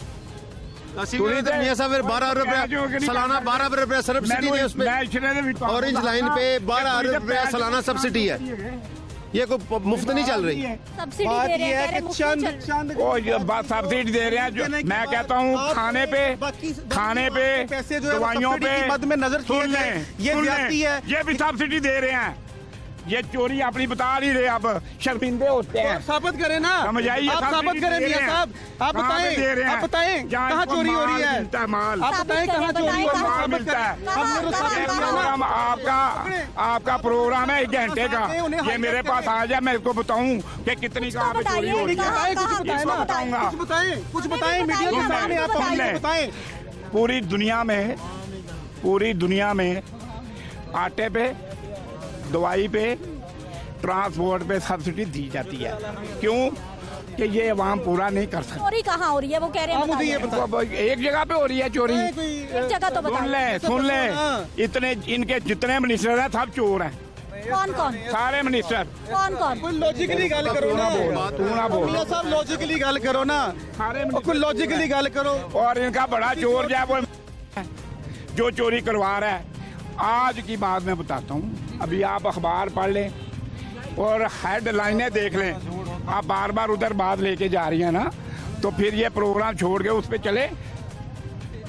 मियां साहब 12 रुपया सालाना, 12 रुपया सब्सिडी है उसमें, ऑरेंज लाइन पे 12 रुपया सालाना सब्सिडी है, ये कोई मुफ्त नहीं चल रही। सब्सिडी दे रहे हैं कि चंद सब्सिडी दे रहे हैं। मैं कहता हूँ खाने पे पैसे जो दवाइयों पे मद में नजर सुन लें, ये ज्यादती है, ये भी सब्सिडी दे रहे हैं। ये चोरी अपनी बता नहीं रहे, अब शर्मिंदे होते हैं। साबित करें ना, समझाइए, आप साबित करें मियां साहब, आप बताएं कहाँ चोरी हो रही है, माल आप बताएं कहाँ चोरी हो रही है, मिलता है। प्रोग्राम आपका प्रोग्राम है 1 घंटे का, ये मेरे पास आ जाए, मैं इसको बताऊं कि कितनी कहाँ पे चोरी हो रही है। कुछ बताएं मीडिया के सामने, आप बताएं। पूरी दुनिया में आटे पे, दवाई पे, ट्रांसपोर्ट पे सब्सिडी दी जाती है। क्यों? कि ये अवाम पूरा नहीं कर सकती। चोरी कहाँ हो रही है वो कह रहे हैं? एक जगह पे हो रही है चोरी। एक जगह तो सुन ले इतने इनके जितने मिनिस्टर हैं सब चोर हैं। कौन कौन? सारे मिनिस्टर। कौन कौन? कोई लॉजिकली गल करो ना, तू ना बोल। मियां साहब लॉजिकली गल करो ना, कोई लॉजिकली गल करो। और इनका बड़ा चोर जो चोरी करवा रहा है। आज की बात मैं बताता हूँ, अभी आप अखबार पढ़ लें और हेडलाइनें देख लें। आप बार बार उधर बात लेके जा रही हैं ना, तो फिर ये प्रोग्राम छोड़ के उस पर चले।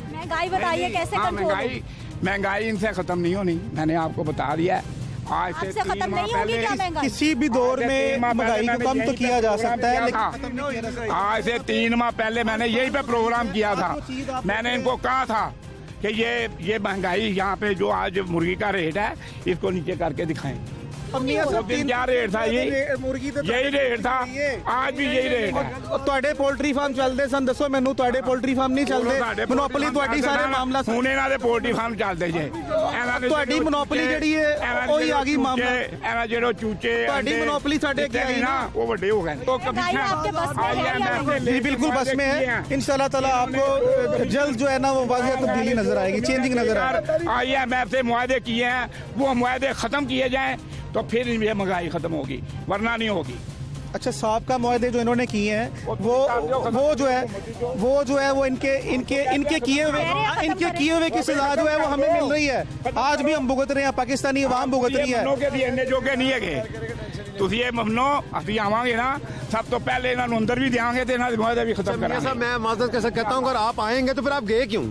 महंगाई बताइए कैसे कंट्रोल? महंगाई इनसे खत्म नहीं होनी, मैंने आपको बता दिया है। आज से खत्म नहीं होगी क्या महंगाई? किसी भी दौर में महंगाई को कम तो किया जा सकता है, लेकिन आज से 3 माह पहले मैंने यही पे प्रोग्राम किया था। मैंने इनको कहा था कि ये महंगाई यहाँ पे जो आज मुर्गी का रेट है इसको नीचे करके दिखाएं। क्या रेट था? यही रेट था, आज भी यही रेट है। ਤੁਹਾਡੇ पोल्ट्री फार्म चलते सन, दसो मैनू ਤੁਹਾਡੇ पोल्ट्री फार्म नहीं चलते? मोनोपोली ਤੁਹਾਡੀ ਸਾਰੇ ਮਾਮਲਾ ਸੁਣੇ ਇਹਨਾਂ ਦੇ पोल्ट्री फार्म ਚੱਲਦੇ ਜੇ। ਤੁਹਾਡੀ मोनोपोली ਜਿਹੜੀ ਹੈ ਉਹੀ ਆ ਗਈ ਮਾਮਲਾ। ਇਹਨਾਂ ਜਿਹੜੇ ਚੂਚੇ ਤੁਹਾਡੀ मोनोपोली ਸਾਡੇ ਅੱਗੇ ਆਈ ना, वो ਵੱਡੇ हो गए। तो जी बिल्कुल बस में है। इंशाल्लाह ताला आपको जल्द जो है ना वो वाक़ई तब्दीली नजर आएगी, चेंजिंग नजर आएगी। IMF से मुआहदे किए हैं, वो मुआहदे खत्म किए जाएं तो फिर ये महंगाई खत्म होगी, वरना नहीं होगी। अच्छा, साहब मुआहदे जो इन्होंने किए हैं वो जो है वो इनके किए हुए की सजा जो है वो हमें मिल रही है। आज भी हम भुगत रहे हैं, पाकिस्तानी अवाम भुगत रही है। जो के नहीं है ਤੁਸੀਂ ਇਹ ਮਮਨੋ ਅਸੀਂ ਆਵਾਂਗੇ ਨਾ, सब तो पहले इन्होंने अंदर भी देंगे तो इन्होंने मुआहदा भी खत्म करेंगे। साहब मैं माजरत कैसे कहता हूँ, अगर आप आएंगे तो फिर आप गए क्यों?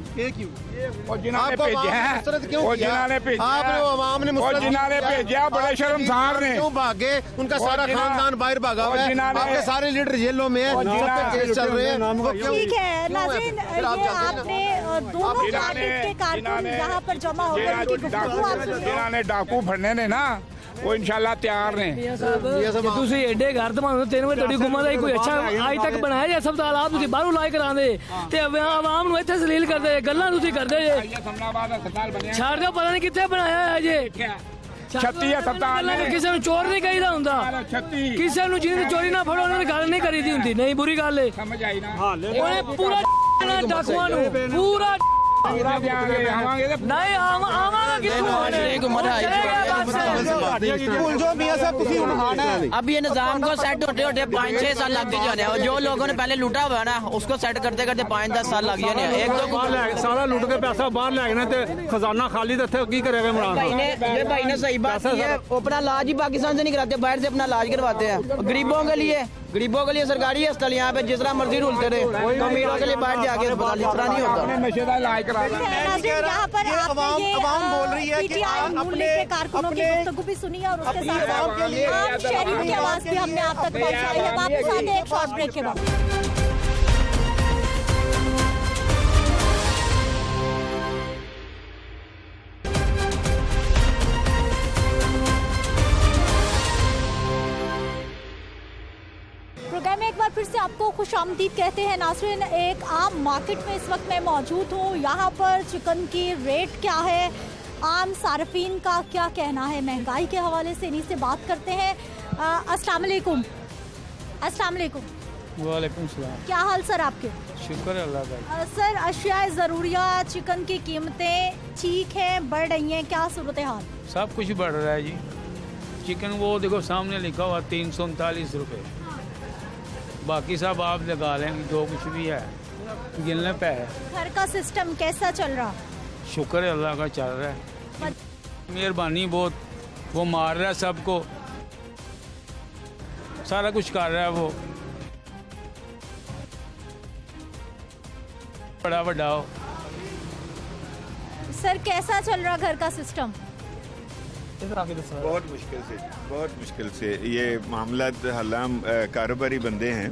और जिन्होंने भेजा है, और जिन्होंने भेजा, जिन्होंने भेजा बड़े शर्मसार ने क्यों भागे? उनका सारा खानदान बाहर भागा हुआ है, आपके सारे लीडर जेलों में हैं, सब पे केस चल रहे हैं। ठीक है नाज़रीन, ये आपने दोनों पार्टी के कारकुन यहाँ पर जमा हो गए। जिन्होंने डाकू फड़ने ने ना, वो इंशाल्लाह तैयार ने। ਤੁਸੀਂ ਐਡੇ ਘਰ ਦਮਾਉ 3 ਵਜੇ ਤੁਹਾਡੀ ਗੁਮਾ ਦਾ ਕੋਈ ਅੱਛਾ ਅੱਜ ਤੱਕ ਬਣਾਇਆ ਜਾਂ ਹਸਪਤਾਲ ਤੁਸੀਂ ਬਾਹਰੋਂ ਲਾਇ ਕਰਾਉਂਦੇ ਤੇ ਆਵਾਮ ਨੂੰ ਇੱਥੇ ਜ਼ਲੀਲ ਕਰਦੇ, ਗੱਲਾਂ ਤੁਸੀਂ ਕਰਦੇ ਜੇ। ਛੱਡ ਦਿਓ, ਪਤਾ ਨਹੀਂ ਕਿੱਥੇ ਬਣਾਇਆ ਹੈ ਜੇ। 36 ਹਸਪਤਾਲ ਕਿਸੇ ਨੂੰ ਚੋਰ ਨਹੀਂ ਕਹੀਦਾ ਹੁੰਦਾ, ਕਿਸੇ ਨੂੰ ਜਿਹਨੇ ਚੋਰੀ ਨਾ ਫੜੋ ਉਹਨਾਂ ਨੇ ਗੱਲ ਨਹੀਂ ਕਰੀਦੀ ਹੁੰਦੀ। ਨਹੀਂ ਬੁਰੀ ਗੱਲ ਹੈ, ਸਮਝ ਆਈ ਨਾ? ਉਹਨੇ ਪੂਰਾ ਡਾਕੂਆਂ ਨੂੰ ਪੂਰਾ नहीं आवांगा अब ये निजाम को सेट होते होते 5-6 साल लग जाने, और जो लोगों ने पहले लूटा हुआ ना उसको सेट करते करते 5-10 साल लग जाने। एक तो सारा लुट के पैसा बाहर लेने खजाना खाली की करेगा इमरान? ये भाई ने सही बात की है, अपना इलाज ही पाकिस्तान से नहीं कराते, बाहर से अपना इलाज करवाते हैं। गरीबों के लिए सरकारी अस्पताल यहाँ पे जिस तरह मर्जी रूलते रहे, तो अमीरों के लिए बाहर जाके अस्पताल इस तरह नहीं होता। यहाँ पर अवाम बोल रही है कि अपने कारकुनों की गुफ्तगू भी सुनी और उसके साथ आम शहरियों की आवाज भी हमने आप तक पहुँचाई है। वापस आते हैं एक शॉर्ट ब्रेक के बाद। प्रोग्राम में एक बार फिर से आपको खुशामदीद कहते हैं नाज़रीन। एक आम मार्केट में इस वक्त मैं मौजूद हूँ। यहाँ पर चिकन की रेट क्या है, आम सार्फिन का क्या कहना है महंगाई के हवाले से, इन्हीं से बात करते हैं। अस्सलाम वालेकुम। अस्सलाम वालेकुम। वालेकुम सलाम। क्या हाल सर आपके? शुक्र अल्लाह का। सर अशिया ज़रूरिया चिकन की कीमतें ठीक हैं, बढ़ रही हैं, क्या सूरत हाल? सब कुछ बढ़ रहा है जी। चिकन वो देखो सामने लिखा हुआ 339 रुपये, बाकी सब आप लगा लेंगे जो कुछ भी है गिनने पे है। घर का सिस्टम कैसा चल रहा? शुक्र है अल्लाह का चल रहा है, मेहरबानी बहुत। वो मार रहा है सबको, सारा कुछ कर रहा है वो, बड़ा बड़ा हो। सर कैसा चल रहा घर का सिस्टम? बहुत मुश्किल से ये मामला हालांकि कारोबारी बंदे हैं,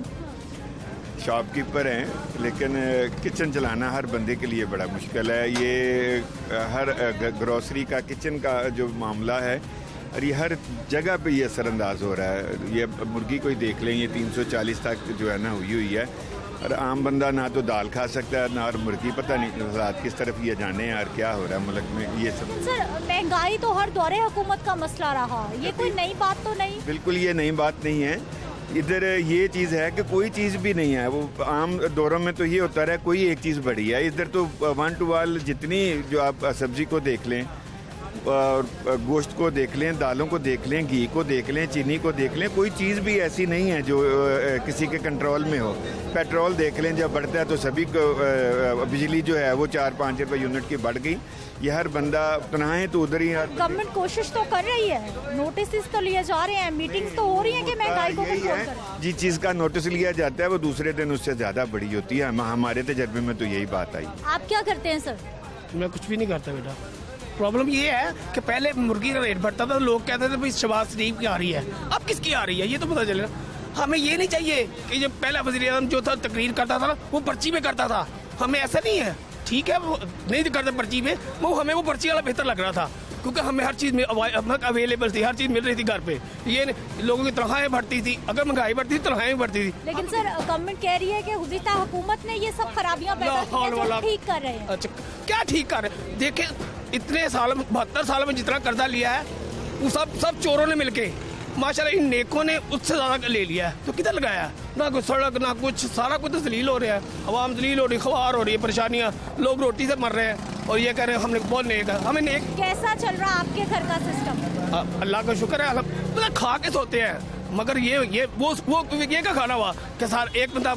शॉपकीपर हैं, लेकिन किचन चलाना हर बंदे के लिए बड़ा मुश्किल है। ये हर ग्रोसरी का किचन का जो मामला है और ये हर जगह पे ये असरअंदाज हो रहा है। ये मुर्गी कोई देख लें, ये 340 तक जो है ना हुई है, और आम बंदा ना तो दाल खा सकता है ना और मुर्गी। पता नहीं हालात किस तरफ ये जाने हैं और क्या हो रहा है मुल्क में। ये सब सर, महंगाई तो हर दौरे हुकूमत का मसला रहा, ये कोई नई बात तो नहीं? बिल्कुल ये नई बात नहीं है। इधर ये चीज़ है कि कोई चीज़ भी नहीं है, वो आम दौरों में तो ये होता रहा कोई एक चीज़ बढ़ी है। इधर तो वन टू वन जितनी जो आप सब्जी को देख लें और गोश्त को देख लें, दालों को देख लें, घी को देख लें, चीनी को देख लें, कोई चीज़ भी ऐसी नहीं है जो किसी के कंट्रोल में हो। पेट्रोल देख लें, जब बढ़ता है तो सभी को, बिजली जो है वो 4-5 रुपये यूनिट की बढ़ गई। ये हर बंदा तनहाएं तो उधर ही। गवर्नमेंट कोशिश तो कर रही है, नोटिस तो लिए जा रहे हैं, मीटिंग्स तो हो रही हैं कि महंगाई को कंट्रोल करें। जिस चीज़ का नोटिस लिया जाता है वो दूसरे दिन उससे ज़्यादा बड़ी होती है। हमारे तजर्बे में तो यही बात आई। आप क्या करते हैं सर? मैं कुछ भी नहीं करता बेटा। प्रॉब्लम ये है कि पहले मुर्गी का रेट बढ़ता था तो लोग कहते थे भाई शहबाज शरीफ की आ रही है, अब किसकी आ रही है ये तो पता चलेगा। हमें ये नहीं चाहिए कि जब पहला वज़ीर-ए-आज़म जो था तकरीर करता था ना वो पर्ची में करता था, हमें ऐसा नहीं है। ठीक है वो नहीं करते पर्ची में, वो हमें वो पर्ची वाला बेहतर लग रहा था क्योंकि हमें हर चीज़ में अवेलेबल थी, हर चीज़ मिल रही थी घर पे। ये लोगों की तनख्वाहें बढ़ती थी, अगर महंगाई बढ़ती थी तनख्वाहें बढ़ती थी। लेकिन सर गवर्नमेंट कह रही है कि गुज़िश्ता हुकूमत ने ये सब खराबियां पैदा की हैं जो ठीक कर रहे हैं। अच्छा क्या ठीक कर रहे हैं? देखें इतने साल 72 साल में जितना कर्जा लिया है वो सब चोरों ने मिलके माशाल्लाह इन नेकों ने उससे ज़्यादा ले लिया है। तो किधर लगाया? ना कोई सड़क ना कुछ, सारा कुछ तो जलील हो रहा है, अवाम जलील हो रही, ख्वार हो रही है, परेशानियाँ, लोग रोटी से मर रहे हैं और ये कह रहे हैं हमने बहुत नेक है। हमें नेक कैसा चल रहा है आपके घर का सिस्टम? अल्लाह का शुक्र है, मतलब खा के सोते हैं। मगर ये वो ये का खाना हुआ कि सार एक बंदा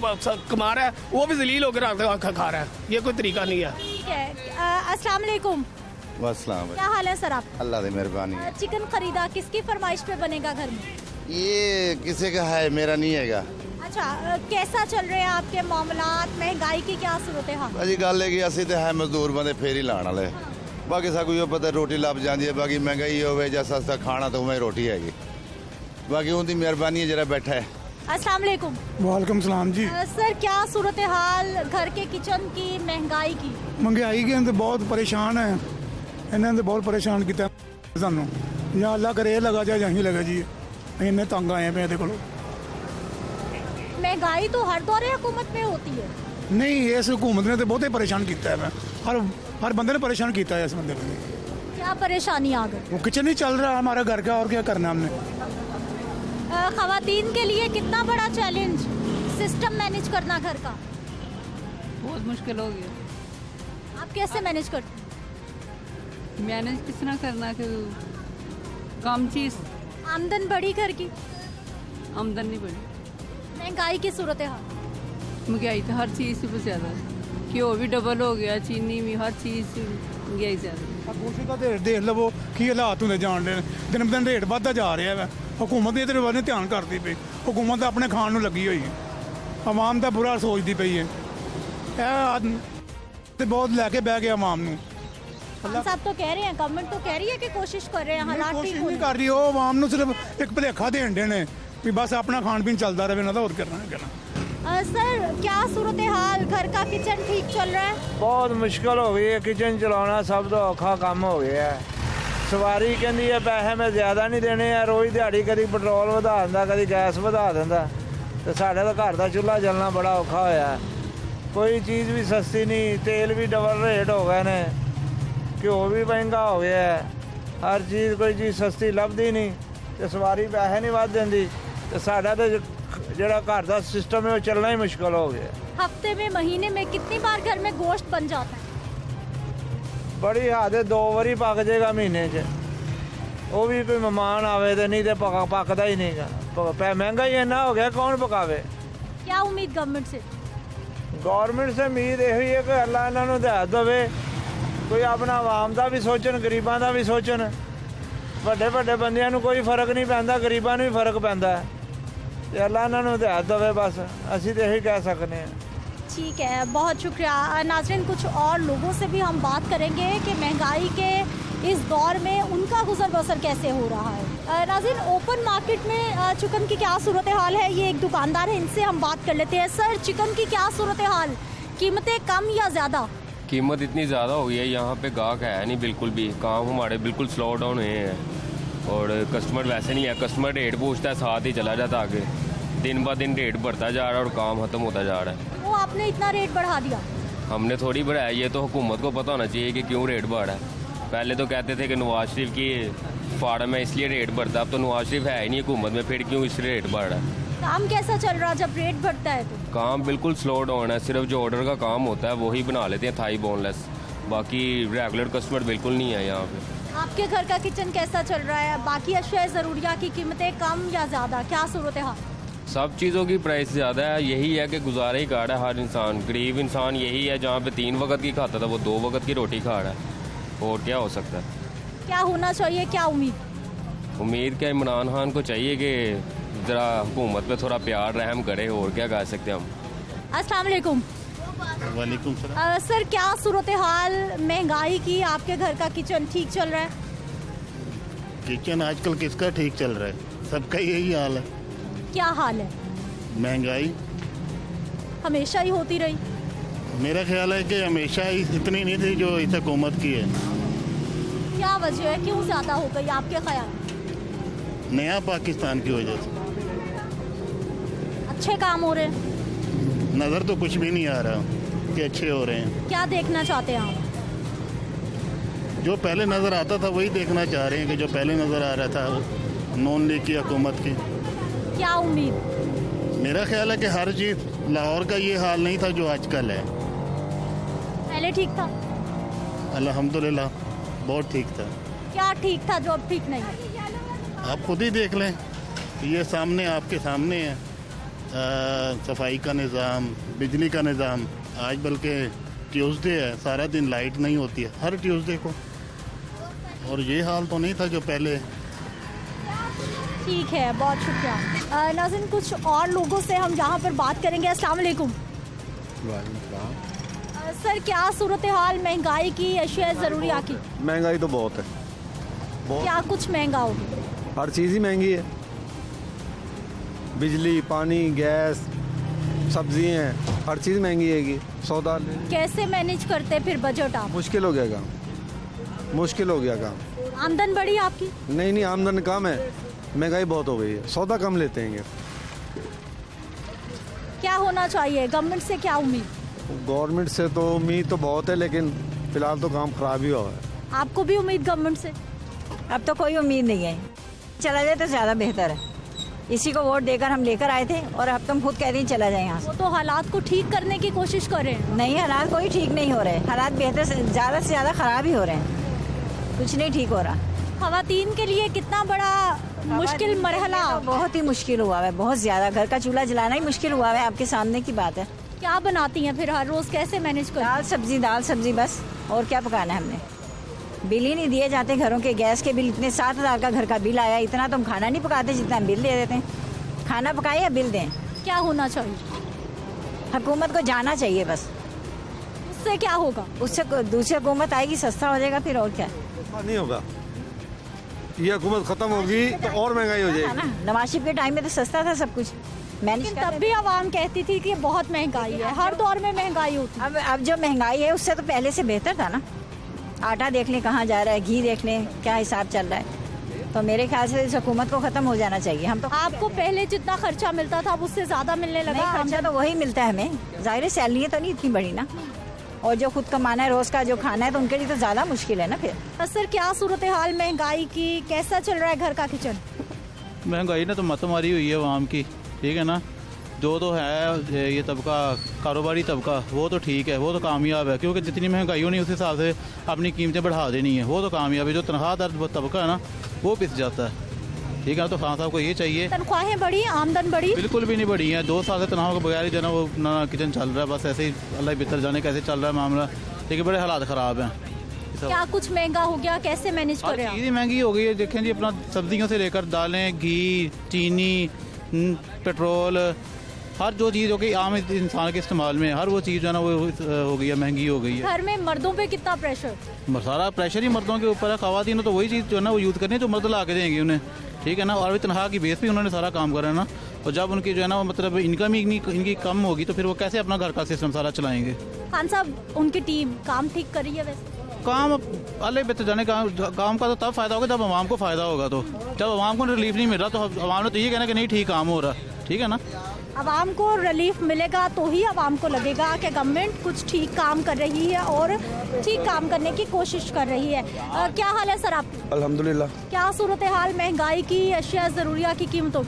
कमा रहा है वो भी जलील होकर खा रहा है, ये कोई तरीका नहीं है। ठीक है, अस्सलाम वालेकुम। वालेकुम। क्या हाल है सर आप? अल्लाह की मेहरबानी है। चिकन खरीदा, किसकी फरमाइश पे बनेगा घर में? ये किसी का है, मेरा नहीं हैगा। अच्छा, कैसा चल रहे हैं आपके मामलात, महंगाई की क्या सूरत है? भाजी गल है कि असं तो है मजदूर बंदे फेर ही लाने वाले, बाकी सब कुछ पता रोटी लभ जाती है। बाकी महंगाई हो या सस्ता खाना तो उमें रोटी हैगी, बाकी उनकी मेहरबानी है जरा बैठा है। अस्सलाम वालेकुम। वालेकुम सलाम जी। सर क्या सूरत हाल घर के किचन की, महंगाई की? महंगाई के अंदर बहुत परेशान है, इन्होंने बहुत परेशान किया सानू। या अल्लाह करे लगा जाए यहीं लगा जी, इन्ने तंग आए पे को। महंगाई तो हर दौरे हुकूमत में होती है। नहीं, इस हुकूमत ने तो बहुत ही परेशान किया है, हर बंदे ने परेशान किया है। इस बंदे ने क्या परेशानी आ गई? वो किचन नहीं चल रहा हमारा घर का, और क्या करना हमने। खवातीन के लिए कितना बड़ा चैलेंज सिस्टम मैनेज करना घर का? बहुत मुश्किल हो गया। आप कैसे मैनेज करते हैं? मैनेज किस तरह करना कि कम चीज़। आमदन बढ़ी घर की? आमदन नहीं बढ़ी। महंगाई की सूरत हाल? महंगाई तो हर चीज़ से ज़्यादा, घ्यो भी डबल हो गया, चीनी भी, हर चीज़ महंगाई ज़्यादा। कुछ का देख लवो की हालात होंगे जान रहे, दिन ब दिन रेट बढ़ता जा रहा है। हुकूमत इधर वाले ध्यान करती पई, हुकूमत अपने खान में लगी हुई है, आवाम का बुरा सोचती पई है। बहुत लैके बह गया आवाम नूं। साहब तो कह रहे हैं, गवर्नमेंट तो कह रही है कि कोशिश कर रहे हैं, हालात ठीक नहीं कर रही। वो आवाम नूं सिर्फ एक भुलेखा देन दे ने भी बस अपना खान पीन चलता रहे ना, तो और करना है। सर क्या सूरत हाल, घर का किचन ठीक चल रहा है? बहुत मुश्किल हो गई है किचन चलाना, सब तो औखा काम हो गया है। सवारी कहती है पैसे मैं ज़्यादा नहीं देने है, रोज़ दिहाड़ी कभी पेट्रोल वधा दिंदा, कभी गैस वधा दिंदा, तो साढ़े तो घर का चूल्हा जलना बड़ा औखा होया। कोई चीज़ भी सस्ती नहीं, तेल भी डबल रेट हो गए ने, घ्यो भी महंगा हो गया है, हर चीज़ कोई चीज़ सस्ती लभदी नहीं, तो सवारी पैसे नहीं वध देंदी, तो साढ़ा तो जड़ा घर का सिस्टम है वो चलना ही मुश्किल हो गया। हफ्ते में, महीने में कितनी बार घर में गोश्त बन जाता है? बड़ी हद 2 बारी पक जाएगा महीने च, वो भी कोई मेहमान आवे तो, नहीं तो पकता ही नहीं गा। महंगाई इन्ना हो गया, कौन पकावे। क्या उम्मीद गवर्नमेंट से? गवर्नमेंट से उम्मीद यही है कि अल्लाह इन्होंने हिदायत देवे, कोई अपना आवाम का भी सोचन, गरीबों का भी सोचन। ਵੱਡੇ ਵੱਡੇ ਬੰਦਿਆਂ ਨੂੰ कोई फर्क नहीं पैंदा, गरीबों ਨੂੰ भी फर्क पैंदा है, तो अल्लाह इन्होंने हिदायत देवे, बस असी तो यही कह सकते हैं। ठीक है, बहुत शुक्रिया। नाज़रीन, कुछ और लोगों से भी हम बात करेंगे कि महंगाई के इस दौर में उनका गुजर बसर कैसे हो रहा है। नाज़रीन, ओपन मार्केट में चिकन की क्या सूरत हाल है, ये एक दुकानदार है, इनसे हम बात कर लेते हैं। सर, चिकन की क्या सूरत हाल, कीमतें कम या ज़्यादा? कीमत इतनी ज़्यादा हो गई है, यहाँ पे गाहक है नहीं बिल्कुल भी, काम हमारे बिल्कुल स्लो डाउन हुए हैं और कस्टमर वैसे नहीं है। कस्टमर रेट पूछता है, साथ ही चला जाता आगे, दिन ब दिन रेट बढ़ता जा रहा है और काम ख़त्म होता जा रहा है। वो आपने इतना रेट बढ़ा दिया? हमने थोड़ी बढ़ाया, ये तो हुकूमत को पता होना चाहिए कि क्यों रेट बढ़ा है। पहले तो कहते थे कि नवाज शरीफ की फार्म है इसलिए रेट बढ़ता, अब तो नवाज शरीफ है ही नहीं हुकूमत में, फिर क्यों इसलिए रेट बढ़ रहा है। काम कैसा चल रहा जब रेट बढ़ता है तो? काम बिल्कुल स्लो डाउन है, सिर्फ जो ऑर्डर का काम होता है वही बना लेते हैं थाई बोनलेस, बाकी रेगुलर कस्टमर बिल्कुल नहीं है यहाँ पे। आपके घर का किचन कैसा चल रहा है, बाकी अशिया ज़रूरिया की कीमतें कम या ज़्यादा, क्या सूरत हाल? सब चीज़ों की प्राइस ज़्यादा है, यही है कि गुजारा ही काट है हर इंसान, गरीब इंसान यही है, जहाँ पे 3 वक्त की खाता था वो 2 वक्त की रोटी खा रहा है, और क्या हो सकता है। क्या होना चाहिए, क्या उम्मीद क्या इमरान खान को चाहिए कि ज़रा हुकूमत पे थोड़ा प्यार रहम करे, और क्या कह सकते हैं हम। अस्सलाम वालेकुम। वालेकुम सलाम। सर, क्या सूरत हाल महंगाई की, आपके घर का किचन ठीक चल रहा है? किचन आजकल किसका ठीक चल रहा है, सबका यही हाल है। क्या हाल है? महंगाई हमेशा ही होती रही? मेरा ख्याल है कि हमेशा ही इतनी नहीं थी जो इस हुकूमत की है। क्या वजह है, क्यों ज़्यादा हो गई आपके ख्याल? नया पाकिस्तान की वजह से। अच्छे काम हो रहे हैं? नज़र तो कुछ भी नहीं आ रहा कि अच्छे हो रहे हैं। क्या देखना चाहते हैं आप? जो पहले नज़र आता था वही देखना चाह रहे हैं, कि जो पहले नज़र आ रहा था नॉन लीग की हुकूमत की। क्या उम्मीद? मेरा ख्याल है कि हर चीज़, लाहौर का ये हाल नहीं था जो आजकल है। पहले ठीक था? अल्हम्दुलिल्लाह बहुत ठीक था। क्या ठीक था जो अब ठीक नहीं है? आप खुद ही देख लें, ये सामने आपके सामने है, सफाई का निज़ाम, बिजली का निज़ाम। आज बल्कि ट्यूसडे है, सारा दिन लाइट नहीं होती है हर ट्यूसडे को, और ये हाल तो नहीं था जो पहले। ठीक है, बहुत शुक्रिया। नाज़रीन, कुछ और लोगों से हम यहाँ पर बात करेंगे। अस्सलाम वालेकुम। सर, क्या सूरत हाल महंगाई की, अशिया ज़रूरिया की? महंगाई तो बहुत है, क्या कुछ महंगा हो गया? हर चीज़ ही महंगी है, बिजली, पानी, गैस, सब्जी हैं, हर चीज़ महंगी है। सौदा कैसे मैनेज करते फिर बजट आप? मुश्किल हो गया काम, मुश्किल हो गया काम। आमदन बढ़ी आपकी? नहीं, आमदन कम है, महंगाई बहुत हो गई है, सौदा कम लेते हैं। क्या होना चाहिए, गवर्नमेंट से क्या उम्मीद? गवर्नमेंट से तो उम्मीद तो बहुत है, लेकिन फिलहाल तो काम खराब ही हुआ है। आपको भी उम्मीद गवर्नमेंट से? अब तो कोई उम्मीद नहीं है, चला जाए तो ज़्यादा बेहतर है। इसी को वोट देकर हम लेकर आए थे और अब तुम खुद कह रही चला जाए यहाँ से। वो तो हालात को ठीक करने की कोशिश कर रहे हैं। नहीं, हालात कोई ठीक नहीं हो रहे, हालात बेहतर से ज़्यादा ख़राब ही हो रहे हैं, कुछ नहीं ठीक हो रहा। ख़वातीन के लिए कितना बड़ा मुश्किल मरहला? बहुत ही मुश्किल हुआ है, बहुत ज़्यादा। घर का चूल्हा जलाना ही मुश्किल हुआ है, आपके सामने की बात है। क्या बनाती हैं फिर हर रोज़, कैसे मैनेज कर? दाल सब्जी बस, और क्या पकाना है हमने। बिल ही नहीं दिए जाते घरों के, गैस के बिल इतने 7,000 का घर का बिल आया, इतना तुम खाना नहीं पकाते जितना हम बिल दे देते हैं। खाना पकाए या बिल दें? क्या होना चाहिए? हुकूमत को जाना चाहिए बस। उससे क्या होगा? उससे दूसरी हुकूमत आएगी, सस्ता हो जाएगा, फिर और क्या। नहीं होगा, ये हुकूमत खत्म होगी तो और महंगाई हो जाएगी। नवाज शरीफ के टाइम में तो सस्ता था सब कुछ, लेकिन तब भी आवाम कहती थी कि बहुत महंगाई है, हर दौर में महंगाई होती है। अब जो महंगाई है उससे तो पहले से बेहतर था ना। आटा देख लें कहाँ जा रहा है, घी देख लें क्या हिसाब चल रहा है। तो मेरे ख्याल से इस हुकूमत को ख़त्म हो जाना चाहिए। हम तो, आपको पहले जितना खर्चा मिलता था अब उससे ज़्यादा मिलने लगा? खर्चा तो वही मिलता है हमें, ज़ाहिर सैलरी तो नहीं इतनी बड़ी ना, और जो खुद कमाना है, रोज़ का जो खाना है, तो उनके लिए तो ज़्यादा मुश्किल है ना फिर। सर, क्या सूरत हाल महंगाई की, कैसा चल रहा है घर का किचन? महंगाई ने तो मत मारी हुई है आवाम की, ठीक है ना। जो तो है ये तबका, कारोबारी तबका, वो तो ठीक है, वो तो कामयाब है, क्योंकि जितनी महंगाई होनी उस हिसाब से अपनी कीमतें बढ़ा देनी है, वो तो कामयाब है। जो तनख्वाहदार तबका है ना, वो पिस जाता है, ठीक है। तो खान साहब को ये चाहिए, तनख्वाहें बढ़ी, आमदन बढ़ी? बिल्कुल भी नहीं बढ़ी है। 2 साल से तनख्वाह के बगैर ही जो ना वो ना किचन चल रहा है, बस ऐसे ही अल्लाह बेहतर जाने कैसे चल रहा है मामला, लेकिन बड़े हालात ख़राब हैं। क्या कुछ महंगा हो गया, कैसे मैनेज कर रहे हैं? चीज़ महंगी हो गई है, देखें जी, अपना सब्जियों से लेकर दालें, घी, चीनी, पेट्रोल, हर जो चीज़ हो गई आम इंसान के इस्तेमाल में, हर वो चीज़ जो है ना वो हो गई है, महंगी हो गई है। घर में मर्दों पे कितना प्रेशर? सारा प्रेशर ही मर्दों के ऊपर है। ख़वातीन तो वही चीज़ जो है ना वो यूज़ करनी है जो मर्द ला के देंगे उन्हें, ठीक है ना। और भी तनख्वाह की बेस पे उन्होंने सारा काम करा है ना, और जब उनकी जो है ना मतलब इनकम ही इनकी कम होगी तो फिर वो कैसे अपना घर का सिस्टम सारा चलाएंगे। खान साहब, उनकी टीम काम ठीक कर रही है वैसे? काम अल्लाह बेहतर जाने काम का तो तब फ़ायदा होगा जब आवाम को फ़ायदा होगा। तो जब आवाम को रिलीफ नहीं मिल रहा तो आवाम ने तो ये कहना कि नहीं ठीक काम हो रहा, ठीक है ना। आवाम को रिलीफ मिलेगा तो ही आवाम को लगेगा कि गवर्नमेंट कुछ ठीक काम कर रही है और ठीक काम करने की कोशिश कर रही है। क्या हाल है सर आप? अल्हम्दुलिल्लाह। क्या सूरत हाल महंगाई की, अशिया ज़रूरिया की कीमतों?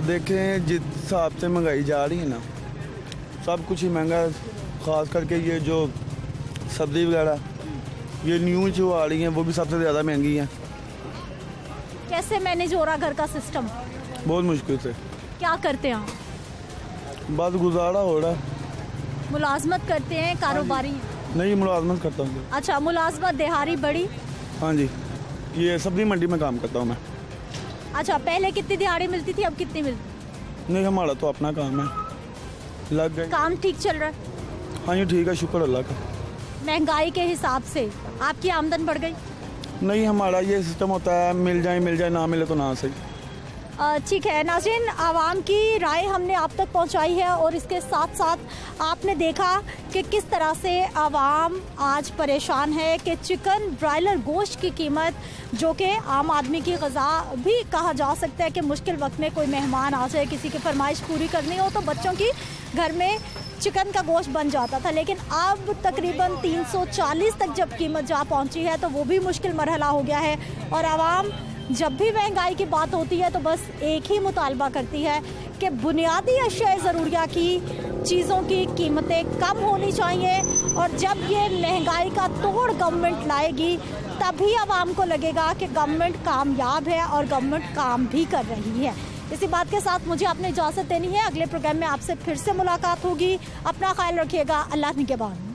देखें जिस हिसाब से महंगाई जा रही है ना, सब कुछ ही महंगा, ख़ास करके ये जो सब्ज़ी वगैरह ये न्यू जो आ रही हैं वो भी सबसे ज़्यादा महंगी हैं। कैसे मैनेज हो रहा घर का सिस्टम? बहुत मुश्किल से। क्या करते हैं आप? बस गुजारा हो रहा। मुलाजमत करते हैं, कारोबारी? नहीं, मुलाजमत करता हूँ। अच्छा, मुलाजमत दिहाड़ी बड़ी? हाँ जी, ये सब्ज़ी मंडी में काम करता हूँ मैं। अच्छा, पहले कितनी दिहाड़ी मिलती थी, अब कितनी मिलती? नहीं, हमारा तो अपना काम है, लग गए। काम ठीक चल रहा है? हाँ जी, ठीक है, शुक्र अल्लाह का। महंगाई के हिसाब से आपकी आमदन बढ़ गई? नहीं, हमारा ये सिस्टम होता है मिल जाए, ना मिले तो ना सही। ठीक है नाज़रीन, आवाम की राय हमने आप तक पहुंचाई है और इसके साथ साथ आपने देखा कि किस तरह से आवाम आज परेशान है कि चिकन ब्रायलर गोश्त की कीमत, जो कि आम आदमी की ग़िज़ा भी कहा जा सकता है कि मुश्किल वक्त में कोई मेहमान आ जाए, किसी की फरमाइश पूरी करनी हो तो बच्चों की घर में चिकन का गोश्त बन जाता था, लेकिन अब तकरीबन 340 तक जब कीमत जा पहुंची है तो वो भी मुश्किल मरहला हो गया है। और आवाम जब भी महंगाई की बात होती है तो बस एक ही मुतालबा करती है कि बुनियादी अशिया ज़रूरिया की चीज़ों की कीमतें कम होनी चाहिए, और जब ये महंगाई का तोड़ गवर्नमेंट लाएगी तभी आवाम को लगेगा कि गवर्नमेंट कामयाब है और गवर्नमेंट काम भी कर रही है। इसी बात के साथ मुझे अपनी इजाज़त देनी है। अगले प्रोग्राम में आपसे फिर से मुलाकात होगी। अपना ख्याल रखिएगा। अल्लाह निगहबान।